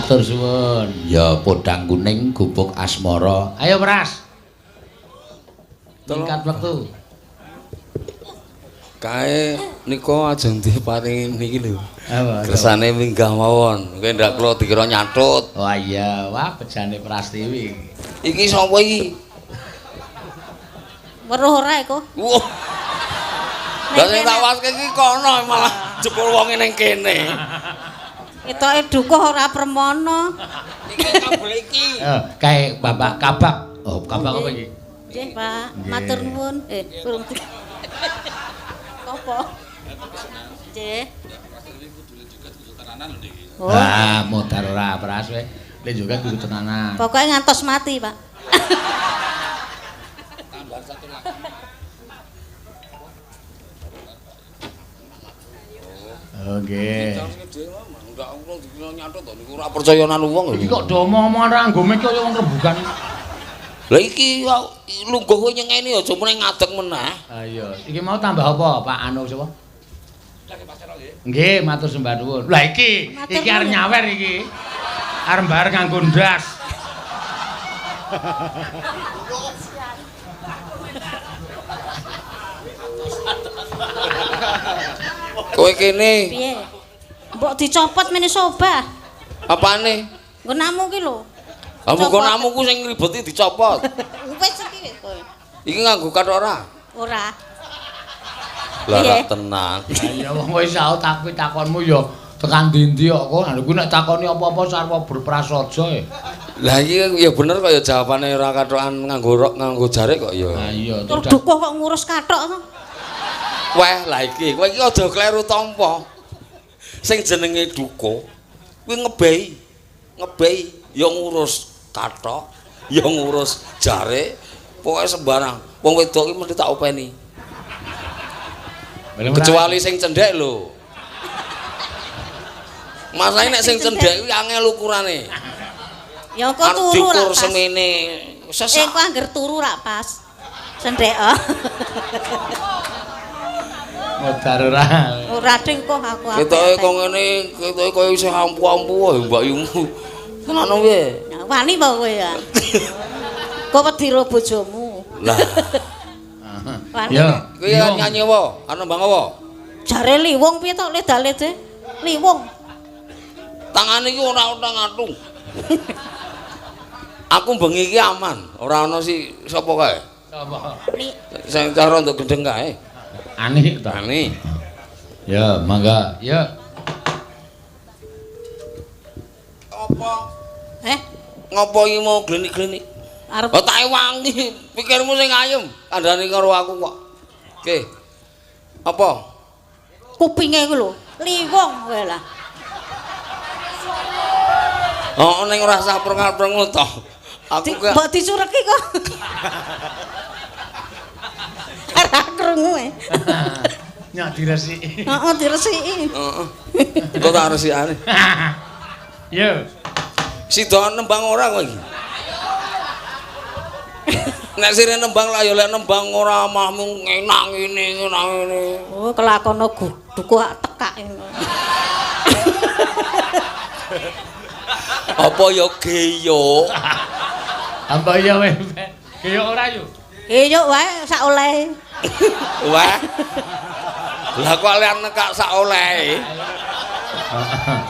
Matur suwun. Ya podang kuning gubuk asmara. Ayo Pras. Tingkat wektu. Kae nika ajeng diparingi niki lho. Apa? Kersane minggah mawon. Kowe ndak kula dikira nyatut. Oh iya, wah bejane Prastiwi. Iki sapa iki? Weruh ora iku. Wah. Lah sing tak waske iki kono malah jebul wonge ning kene. Etoke dukuh ora permono. Iki kabel iki. Kae Bapak Kabak. Oh, Kabak apa iki? Nggih, Pak. Matur nuwun. Kurang apa? Nggih. Oh. Ah, modar ora Pras we. Lek juga kudu tenanan. Pokoke ngantos mati, Pak. Tambah satu lagi. Oke. Ndak ngono dikira nyatut to niku ora percayanan wong. Iki kok do omong-omongan ra nggo mek kaya wong rebukan. Lah iki lungguh kowe nyengeni aja meneh ngadeg meneh. Ah iya, iki mau tambah apa, Pak Anu sapa? Nggih, matur sembah nuwun. Lah iki arep nyawer iki. Arep bar nganggo ndas. Kowe kene. Piye? Mbok dicopot mene sobah. Apane? Nggonamu ki lho. Kamu konamu ku sing ngribeti dicopot. Wis iki wis kowe. Iki nganggo kathok ora? Ora. Lah Piye? tenang. Ya wong wis tau takonmu ya tekan ndi-ndi kok. Lha ku nek takoni apa-apa sarep berprasaja. Lah iki ya bener kok ya jawabane ora kathokan nganggo jare kok ya. Lah iya, Tur dukuh kok ngurus kathok to. Weh, lah iki kowe iki aja kleru tampa. Sing jenenge dukuh kuwi ngebehi ya ngurus kathok, ya ngurus jare, pokoke sembarang. Wong wedok iki mesti tak openi. Kecuali sing cendhek lho. Masalahe nek sing cendhek kuwi angel ukurane. Ya kok turu ra diukur pas. semene. Kok angger turu ra pas. Sendhek. modar ora. Ora ding kok aku. Ketoke kok ngene, ketoke koyo isih ampu-ampu wae Mbak Yumu. Tenan piye? Wani apa kowe ya? Kok wedi ro bojomu. Lah, Wani. Ya, kuwi nyanyi apa? Ana mbang apa? Jare liwung piye tok ledale-de? Liwung. Tangane iki ora utang atung. Aku bengi iki aman, ora ana si sapa kae. Sapa? Sing cara untuk gendeng kae. Ani to. Ani. Ya, mangga. Ya. Apa? Ngopo iki mau klinik-klinik? Arep Oh tak wangi, pikirmu sing ayem, kandhane karo aku kok. Oke. Apa? kupinge iku lho, liwung kowe lah. Oh ning ora sapreng-apreng to. Aku gak Mbok dicureki kok. Ora krungu e. Nyak diresiki. Heeh, diresiki. heeh. Kok tak resikane. Yo. Sida nembang ora kowe iki. Nek sire nembang lah ya lek nembang ora mah mung enak ngene enak ngene. Oh, kelakono duku tekak. Apa ya geyo? Apa ya weh? Kayak ora yo. Yuk wae sak oleh. Wah. Lah kok lek nekak sak olehe.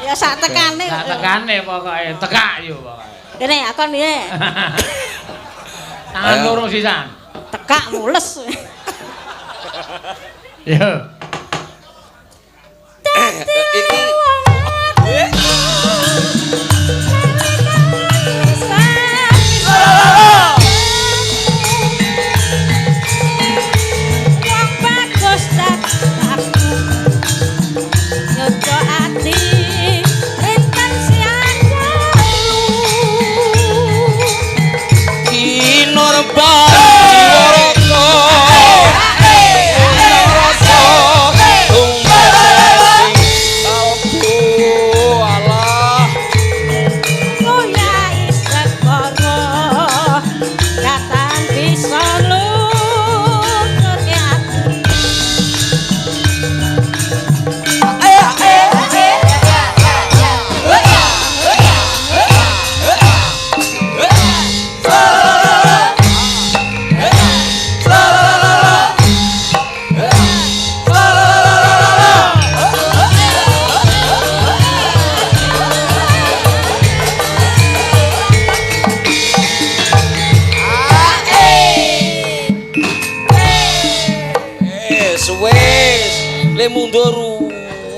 Ya sak tekane. Sak tekane pokoke, tekak yo pokoke. Kene akon piye? Tangan loro sisan. Tekak mules. Yo. Iki Wong bagus aku nyoco ati enten Kinurban Waraka Rasa wis. Le mundur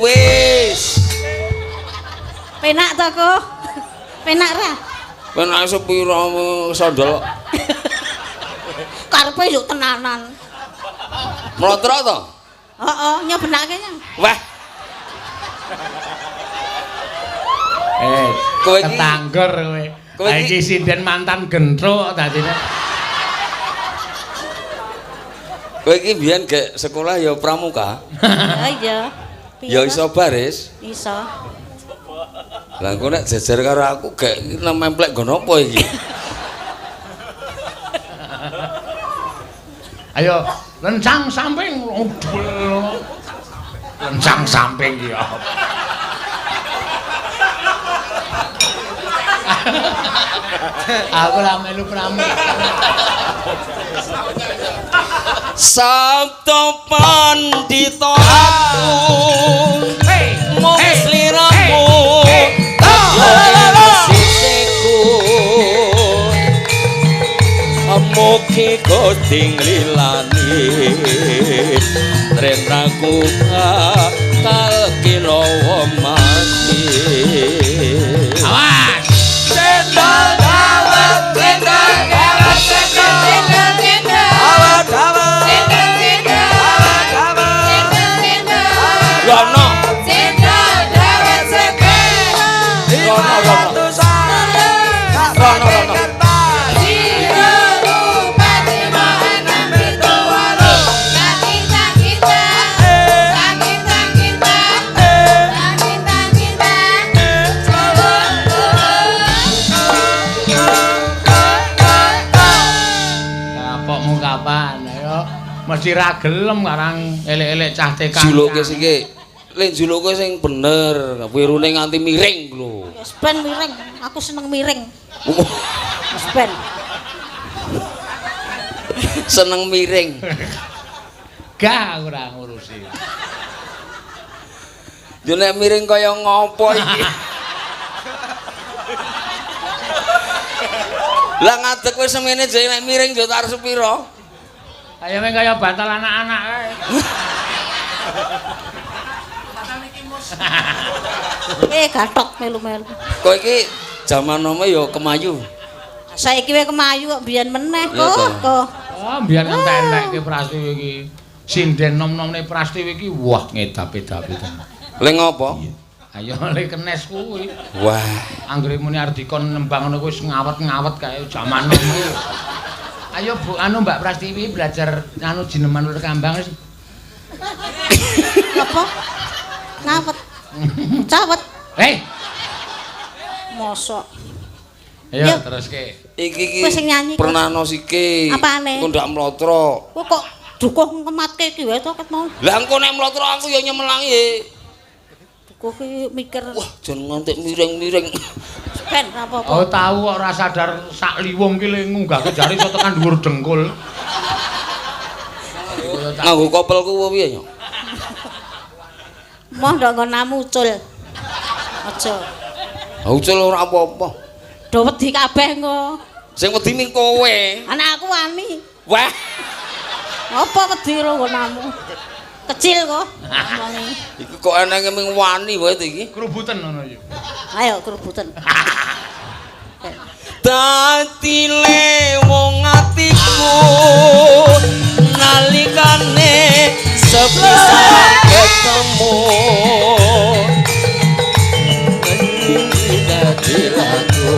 wis. Penak to kok. Penak ra? Penak sepira sandal. Karepe yo tenanan. Mlotrok to? Heeh, nyobenake nyang. Wah. Kowe iki ketanggor kowe. Kowe iki sinden mantan gentruk dadine. Kowe iki biyen gek sekolah ya pramuka. Ha iya. Ya iso baris. Iso. Lah engko nek jejer karo aku gek nemplek nggon apa iki? Ayo, lencang samping. Lencang samping ya. Aku lah melu pramuka. Sabto pandita aku mung sliramu sisiku amoke goding lilani rendaku bakal kinawa mati Awas. cendol dawet cendol dawet cendol dawet Rono. Kapokmu kapan? Ayo. Mesti ra gelem karang elek-elek cah TK. Juluke siki. Lek juluke sing bener, wirune nganti miring lho. Wis ben miring, aku seneng miring. Wis ben. Seneng miring. Gak ora ngurusi. Yo nek miring kaya ngopo iki? Lah ngadeg wis semene jek nek miring yo tak arep pira? Ayo men kaya bantal anak-anak kae. Gathok melu-melu. Kowe iki jaman nome yo kemayu. Saiki wae kemayu kok biyen meneh Iya toh. kok. Oh, biar entek-entek iki Prastiwi iki. Sinden nom-nomne Prastiwi iki wah ngedap-edapi tenan. Lek ngopo? Ayo le kenes kuwi. Wah, Anggere muni Ardikon nembang ngono kuwi wis ngawet-ngawet kae jaman nom iki. Ayo Bu anu Mbak Prastiwi belajar anu jineman lur kambang wis. Apa? Ngawet. Cawet. Hei, Mosok. ayo Yo. teruske. iki Kowe sing nyanyi, Kok. pernah siki. Apane? Kok ndak mlotro. Kok dukuh ngematke iki wae to ket mau. Lah engko nek mlotro aku ya nyemelangi. Dukuh ki mikir Wah, jan nganti miring-miring. ben apa-apa. Oh tahu kok ora sadar sak liwung ki le ngunggahke jari iso tekan dhuwur dengkul. Nganggo kopelku piye yo? Moh ndok nggonamu ucul. Aja. Ha ucul ora apa-apa. Do wedi kabeh engko. Sing wedi ming kowe. Anakku wani. Wah, Apa wedi ro nggonamu? Kecil kok. Ngomongi. iki kok enenge ming wani wae to iki. Kerubutan ngono yo. Ayo kerubutan. Tatile wong atiku nalikane sepisah ketemu dadilaku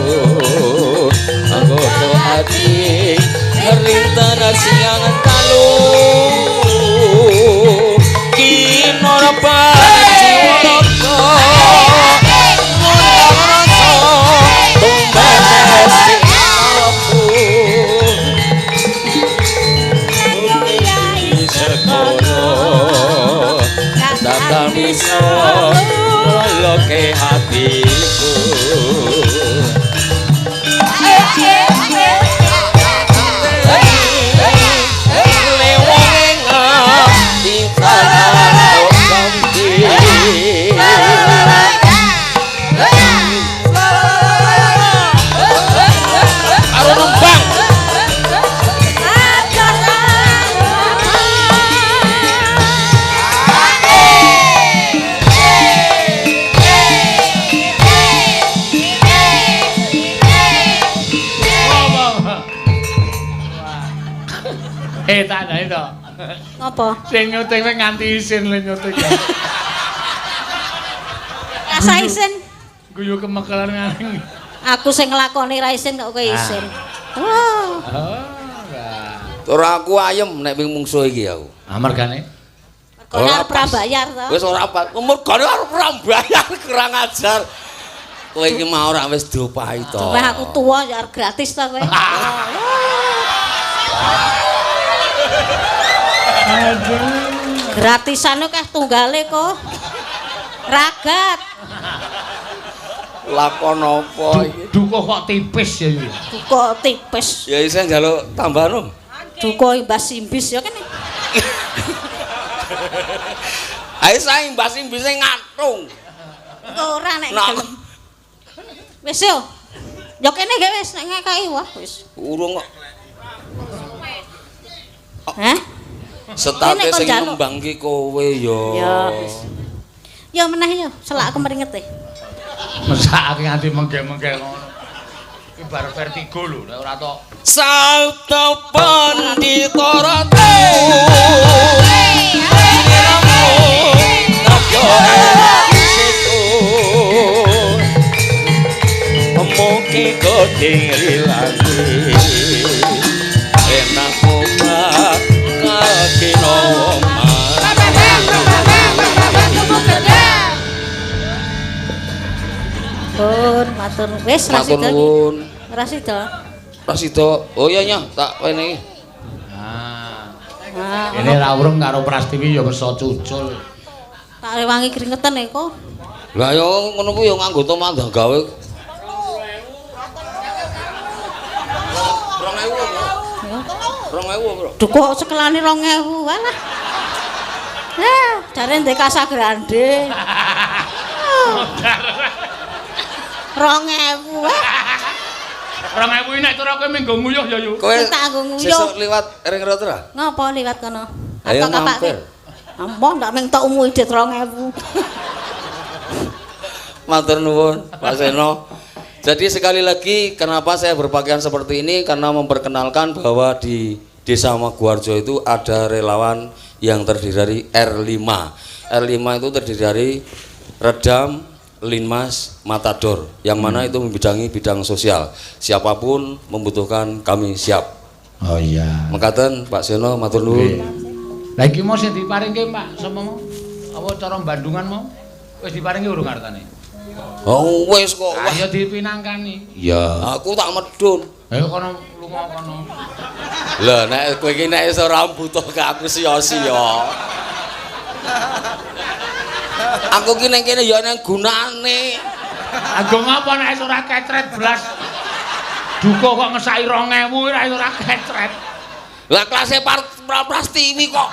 anggota ati rintana siang talu kinora paciwoko Loke hatiku tandane to. Ngopo? Sing nyuting wis nganti isin le nyuting. Asa isin. Guyu kemekelan ngene. Aku sing nglakoni ra isin kok kowe isin. Oh. Ora aku ayem nek ping mungsuh iki aku. Amargane Kowe arep ra bayar to. Wis ora apa. Mergane arep ora bayar kurang ajar. Kowe iki mau ora wis diopahi to. Cuma aku tua ya gratis to kowe. Gratisane kah tunggale kok. Ragat. Lakon apa iki? dukuh kok tipis ya iki. Duko tipis. Ya isih njaluk tambahan. Duko imbas simbis ya kene. Ayo sae mbas imbise ngatung. Ora nek gelem. Wis yo. Ya kene ge wis nek ngekaki wah wis. Urung kok. Hah? Setate sing nembang ki kowe ya. Ya wis. Ya meneh yo, selak aku meringete. Mesake nganti mengke-mengke ngono. Iki bar vertigo lho, nek ora tok. Sabda pandhitarate. Mugi godheng rilane enak obat kakino Pun matur wis matur rasida. nuwun. Rasida. Rasida. Oh iya nya, tak wene iki. Ah, Ini ra urung karo Prastiwi ya kersa cucul. tak rewangi keringetan e kok. Lah ya ngono kuwi ya nganggo mandah gawe. 2000, Bro. Duh kok sekelane 2000 walah. Jare ndek Casa Grande. 2000. 2000 nek tur kowe minggu nguyuh ya yo. Kowe Tak nggo nguyuh. sesuk liwat ring rot ora? Ngopo liwat kono? Ayo Apa kapake? mampir. Ampun ndak mung tok umum idit 2000. Matur nuwun, Pak Seno. Jadi sekali lagi kenapa saya berpakaian seperti ini karena memperkenalkan bahwa di Desa Maguwarjo itu ada relawan yang terdiri dari R5. R5 itu terdiri dari Redam, Linmas, Matador, yang mana itu membidangi bidang sosial. Siapapun membutuhkan kami siap. Oh iya. Mekaten Pak Seno matur nuwun. Lah iki mau sing diparingke Pak sapa mau? Apa cara Bandungan mau? Wis diparingke urung artane? Oh wis kok. Ayo dipinangkani. Ya, aku tak medun. Ayo kono lunga kono. Lah nek kowe iki nek ora mbutuhke aku sia-sia. Aku ki ning kene ya nang gunane. Anggo ngapa nek ora kecret blas. Duko kok ngesaki 2000 ora kecret. Lah kelasé Prastiwi kok.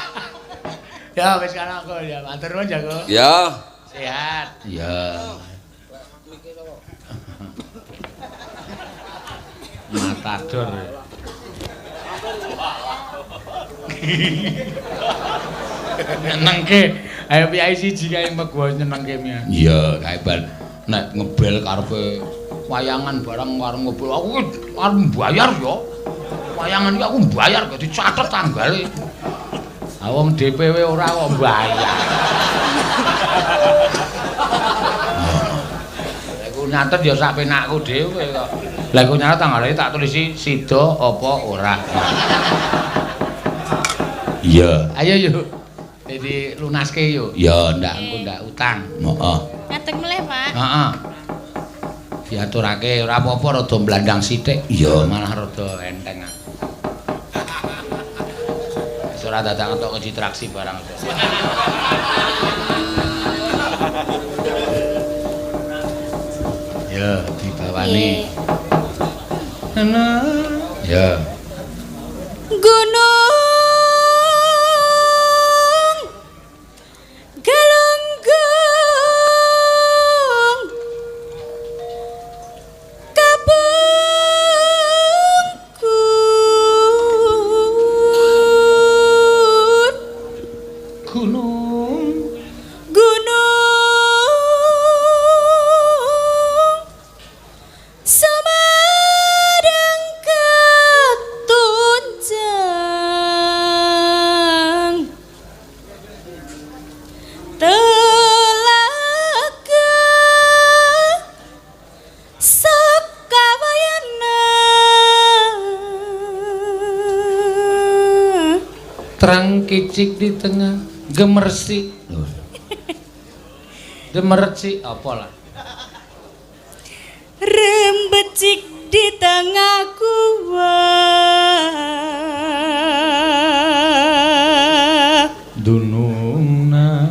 Ya wis kana kok ya, matur nuwun Jago. Ya. Sehat. Ya. Matador. Nyenengke. Ayo piyai siji kae megwa nyenengke mian. Iya, kae ban nek ngebel karepe wayangan barang warung ngobrol aku arep mbayar ya. Wayangan iki aku mbayar kok dicatet tanggale. Ah wong DPW ora kok mbayar. Aku nyatet ya sak penakku dhewe kok. Lah aku nyatet tanggale tak tulisi sida apa ora. Iya. Ayo yuk. Jadi lunaske yuk. Ya ndak engko ndak utang. Heeh. Ngadeg meleh, Pak. Heeh. Diaturake ora apa-apa rada blandang sithik. Iya, malah rada enteng. Wis ora dadak entuk distraksi barang. Ya, dibawani. Ya. Gunung Galunggung Kabungkut Gunung Semarang ketunjang berkicik di tengah gemersik. Gemersik apa lah? Rembecik di tengah gua. Dunungna.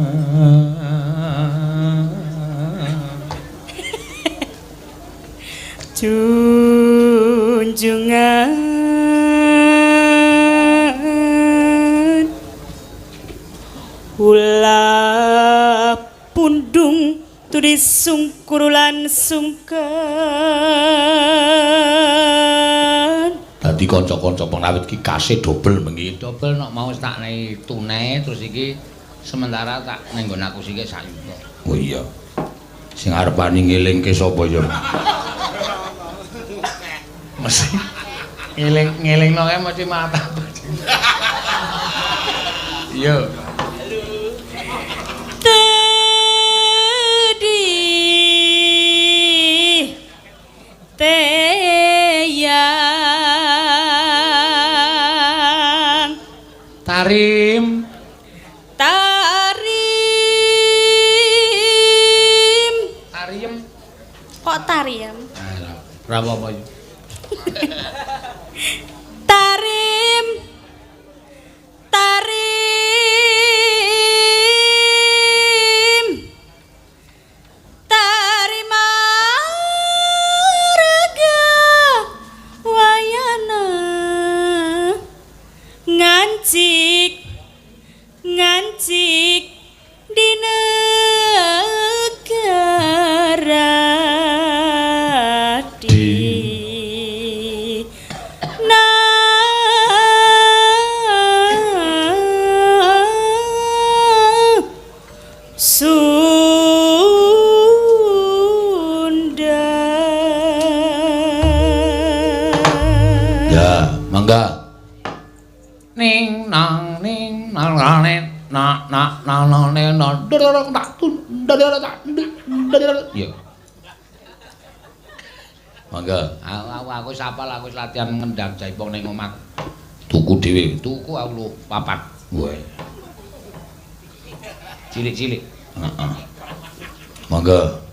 Junjungan Ula pundung turis sungkurulan sungkan. Dadi kanca-kanca pengrawit ki kasih dobel bengi. Dobel nek mau tak nei tunai terus iki sementara tak ning nggon aku siki sayuta. Oh iya. Sing arepane ngelingke sapa ya? Mesti ngelingno kae mesti mata. Iya. Teyang Tarim Kok Tariem? Berapa apa ya? Tarim Raga Wayana Ngancik di negara Mangga. Ning nang nane na ya. Mangga. Aku sapal aku latihan ngendang jaipong ning omah. Tuku dhewe, tuku aku lho papat. Wae. Cilik-cilik. Heeh. Mangga.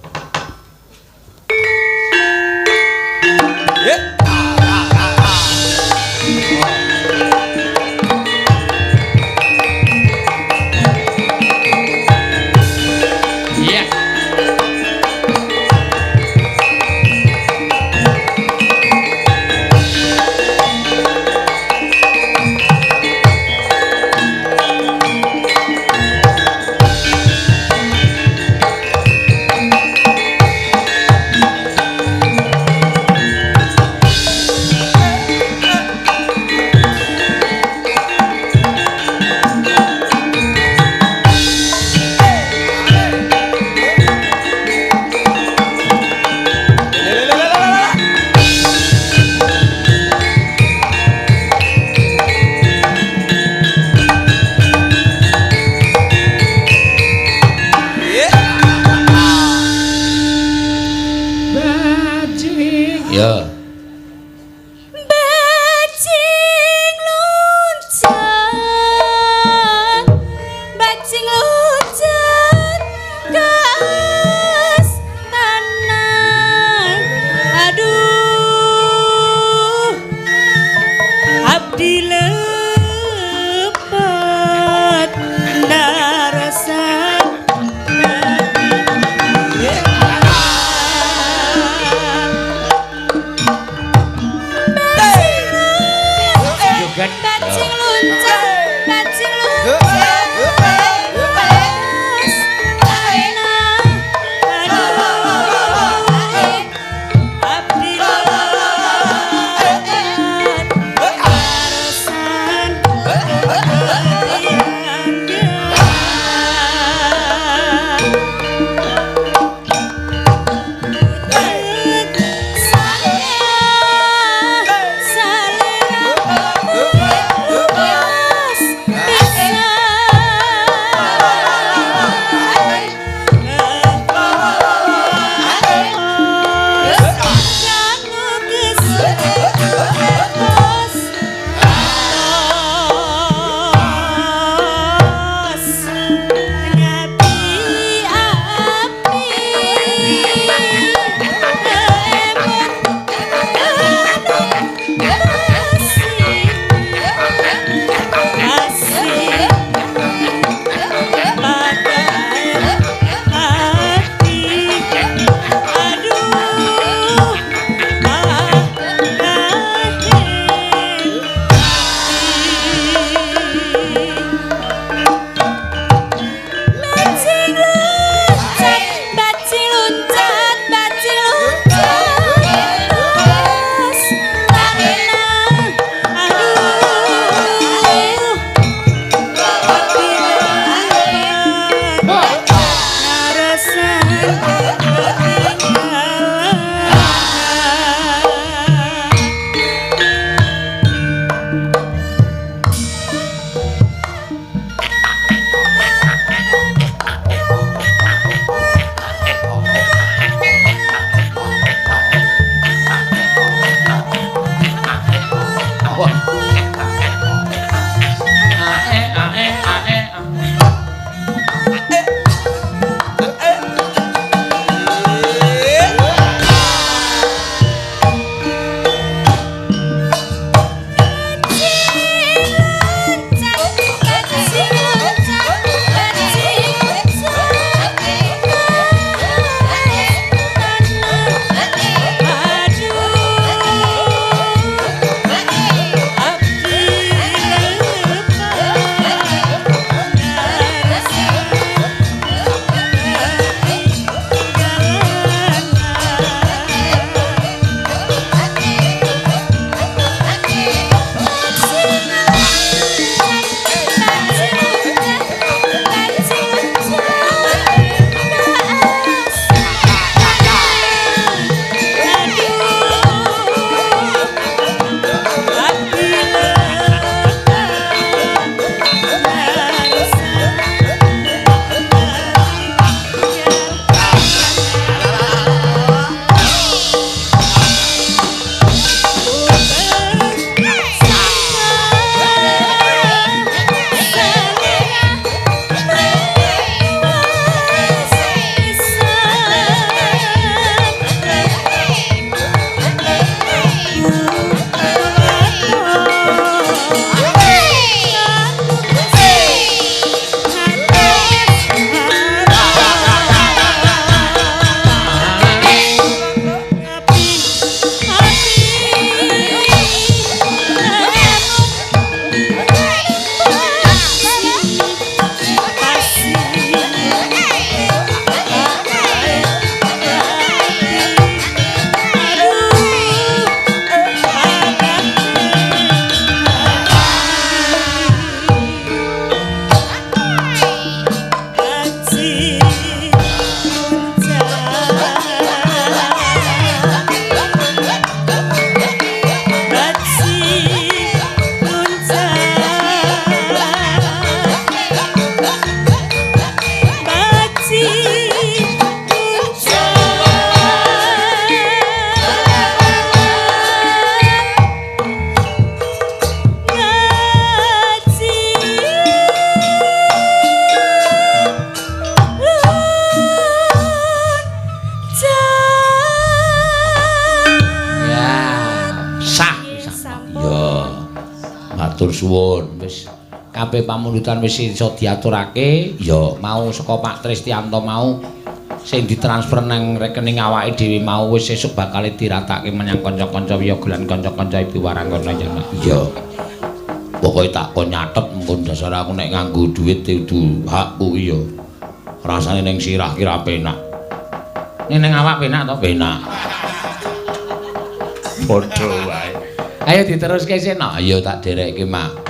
suwun. Wis kabeh pamundutan wis iso diaturake, ya mau saka Pak Tristianto mau sing ditransfer nang rekening awake dhewe mau wis sesuk bakal diratake menyang kanca-kanca wiyoga lan kanca-kanca Ibu Waranggana ya. Iya. Pokoke tak kon nyatet mun dasar aku nek nganggo dhuwit kudu hak kuwi ya. Rasane ning sirah ki ra penak. Ning awak penak to? Penak. Padha wae. Ayo diteruske sena. Ayo tak derekke, Mak.